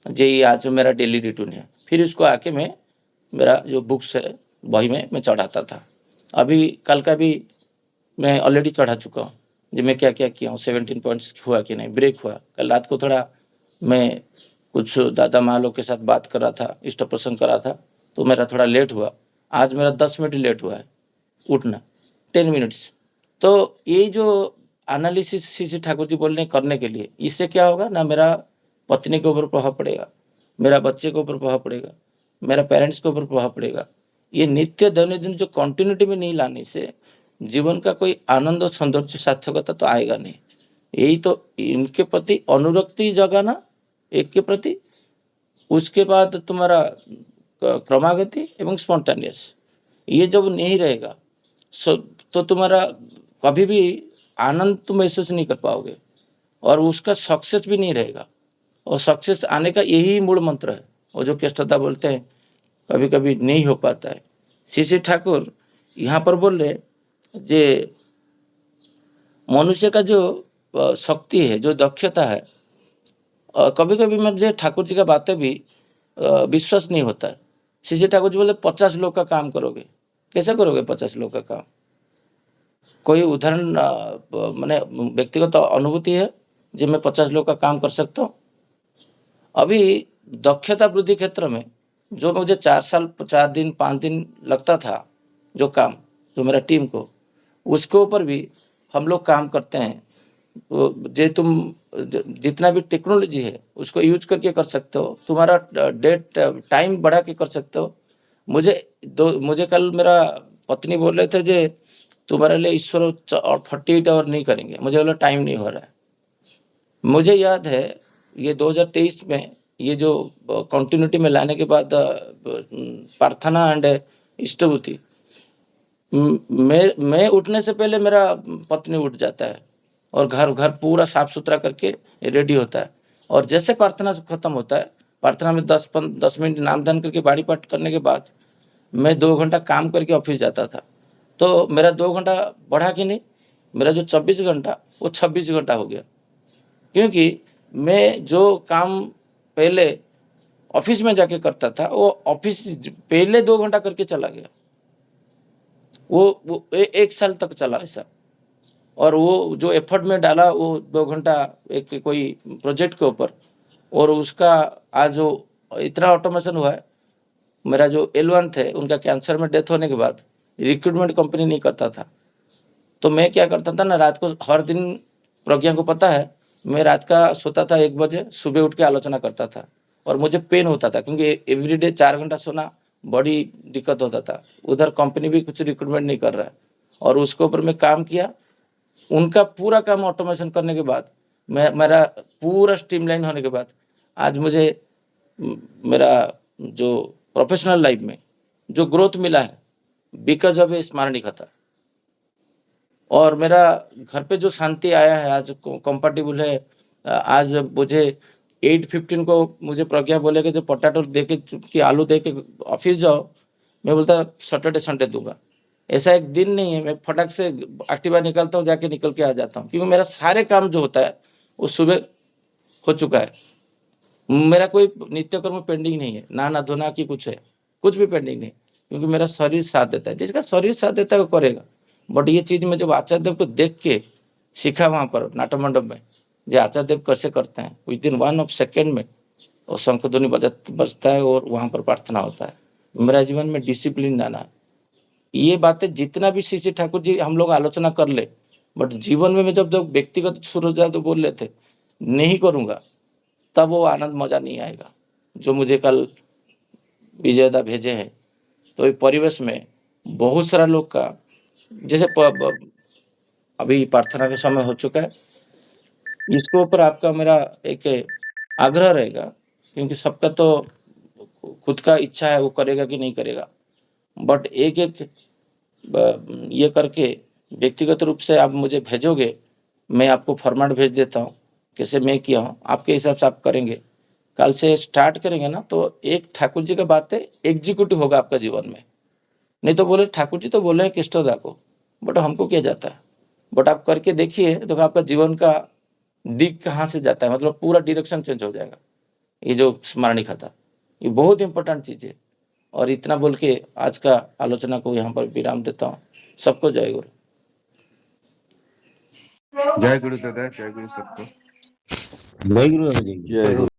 जी आज मेरा डेली रूटीन है। फिर उसको आके मैं मेरा जो बुक्स है वही में मैं चढ़ाता था। अभी कल का भी मैं ऑलरेडी चढ़ा चुका हूँ, जी मैं क्या क्या किया हूँ, 17 पॉइंट्स हुआ कि नहीं, ब्रेक हुआ। कल रात को थोड़ा मैं कुछ दादा माँ लोग के साथ बात कर रहा था, इष्ट प्रसंग कर रहा था, तो मेरा थोड़ा लेट हुआ। आज मेरा 10 मिनट लेट हुआ है उठना, 10 मिनट्स। तो ये जो एनालिसिस सीसी ठाकुर जी बोल रहे करने के लिए, इससे क्या होगा ना, मेरा पत्नी के ऊपर प्रभाव पड़ेगा, मेरा बच्चे के ऊपर प्रभाव पड़ेगा, मेरा पेरेंट्स के ऊपर प्रभाव पड़ेगा। ये नित्य दैनंदिन जो कंटिन्यूटी में नहीं लाने से जीवन का कोई आनंद और सौंदर्य सार्थकता तो आएगा नहीं। यही तो इनके प्रति अनुरक्ति जगाना एक के प्रति, उसके बाद तुम्हारा क्रमागति एवं स्पॉन्टेनियस, ये जब नहीं रहेगा तो तुम्हारा कभी भी आनंद तुम महसूस नहीं कर पाओगे, और उसका सक्सेस भी नहीं रहेगा। और सक्सेस आने का यही मूल मंत्र है, और जो केष्टता बोलते हैं कभी कभी नहीं हो पाता है। श्री ठाकुर यहाँ पर बोल रहे जे मनुष्य का जो शक्ति है, जो दक्षता है, कभी कभी मुझे ठाकुर जी का बातें भी विश्वास नहीं होता है। श्री ठाकुर जी बोले 50 लोग का काम करोगे, कैसे करोगे 50 लोग का काम? कोई उदाहरण मैंने व्यक्तिगत अनुभूति है जो मैं 50 लोग का काम कर सकता हूँ। अभी दक्षता वृद्धि क्षेत्र में जो मुझे 4 दिन 5 दिन लगता था जो काम, जो मेरा टीम को, उसके ऊपर भी हम लोग काम करते हैं। जो तुम जितना भी टेक्नोलॉजी है उसको यूज करके कर सकते हो, तुम्हारा डेट टाइम बढ़ा के कर सकते हो। मुझे कल मेरा पत्नी बोल रहे थे जे तुम्हारे लिए ईश्वर 48 आवर नहीं करेंगे, मुझे बोला टाइम नहीं हो रहा है। मुझे याद है ये 2023 में ये जो कंटिन्यूटी में लाने के बाद प्रार्थना एंड इष्टभूति, मैं उठने से पहले मेरा पत्नी उठ जाता है और घर पूरा साफ सुथरा करके रेडी होता है। और जैसे प्रार्थना खत्म होता है, प्रार्थना में 10 मिनट नाम दान करके बाड़ी पाठ करने के बाद मैं 2 घंटा काम करके ऑफिस जाता था। तो मेरा 2 घंटा बढ़ा कि नहीं, मेरा जो 24 घंटा वो 26 घंटा हो गया, क्योंकि मैं जो काम पहले ऑफिस में जाके करता था वो ऑफिस पहले 2 घंटा करके चला गया। वो 1 साल तक चला ऐसा। और वो जो एफर्ट में डाला वो 2 घंटा एक कोई प्रोजेक्ट के ऊपर, और उसका आज जो इतना ऑटोमेशन हुआ है। मेरा जो L1 थे उनका कैंसर में डेथ होने के बाद रिक्रूटमेंट कंपनी नहीं करता था, तो मैं क्या करता था ना, रात को हर दिन, प्रज्ञा को पता है, मैं रात का सोता था 1 बजे, सुबह उठ के आलोचना करता था। और मुझे पेन होता था क्योंकि एवरीडे 4 घंटा सोना बड़ी दिक्कत होता था। उधर कंपनी भी कुछ रिक्रूटमेंट नहीं कर रहा है, और उसके ऊपर मैं काम किया। उनका पूरा काम ऑटोमेशन करने के बाद मेरा पूरा स्ट्रीमलाइन होने के बाद आज मुझे मेरा जो प्रोफेशनल लाइफ में जो ग्रोथ मिला है बिकॉज ऑफ ए स्मारणी कथा। और मेरा घर पे जो शांति आया है आज कंफर्टेबल है। आज मुझे 8:15 को मुझे प्रज्ञा बोले कि जो पोटैटो दे के कि आलू दे के ऑफिस जाओ, मैं बोलता सैटरडे संडे दूंगा। ऐसा एक दिन नहीं है, मैं फटाक से एक्टिवा निकलता हूँ, जाके निकल के आ जाता हूँ, क्योंकि मेरा सारे काम जो होता है वो सुबह हो चुका है। मेरा कोई नित्य कर्म पेंडिंग नहीं है, नहाना धोना की कुछ है, कुछ भी पेंडिंग नहीं, क्योंकि मेरा शरीर साथ देता है। जिसका शरीर साथ देता है वो करेगा। बट ये चीज मैं जब आचार्य देव को देख के सीखा वहां पर नाट्य मंडप में, जो आचार्य देव कैसे करते हैं, विद इन 1 सेकेंड में और शंख ध्वनि बजता है और वहां पर प्रार्थना होता है। मेरा जीवन में डिसिप्लिन लाना है। ये बातें जितना भी श्री ठाकुर जी हम लोग आलोचना कर ले, बट जीवन में मैं जब व्यक्तिगत सूरज यादव बोल रहे थे नहीं करूंगा, तब वो आनंद मजा नहीं आएगा जो मुझे कल विजयदा भेजे हैं। तो ये परिवेश में बहुत सारा लोग का, जैसे अभी प्रार्थना का समय हो चुका है, इसके ऊपर आपका मेरा एक आग्रह रहेगा, क्योंकि सबका तो खुद का इच्छा है वो करेगा कि नहीं करेगा, बट एक ये करके व्यक्तिगत रूप से आप मुझे भेजोगे, मैं आपको फॉर्मेट भेज देता हूँ कैसे मैं किया हूँ, आपके हिसाब से आप करेंगे। कल से स्टार्ट करेंगे ना, तो एक ठाकुर जी का बात है एग्जीक्यूटिव होगा आपका जीवन में। नहीं तो बोले ठाकुर जी तो बोले हैं किष्टोदा को, बट हमको क्या जाता है। बट आप करके देखिए तो आपका जीवन का दिग कहाँ से जाता है, मतलब पूरा डायरेक्शन चेंज हो जाएगा। ये जो स्मरणी खाता, ये बहुत इंपॉर्टेंट चीज है। और इतना बोल के आज का आलोचना को यहाँ पर विराम देता हूँ। सबको जय गुरु। जय गुरु दादा, जय गुरु सबको। जय गुरु दादा जी। जय गुरु।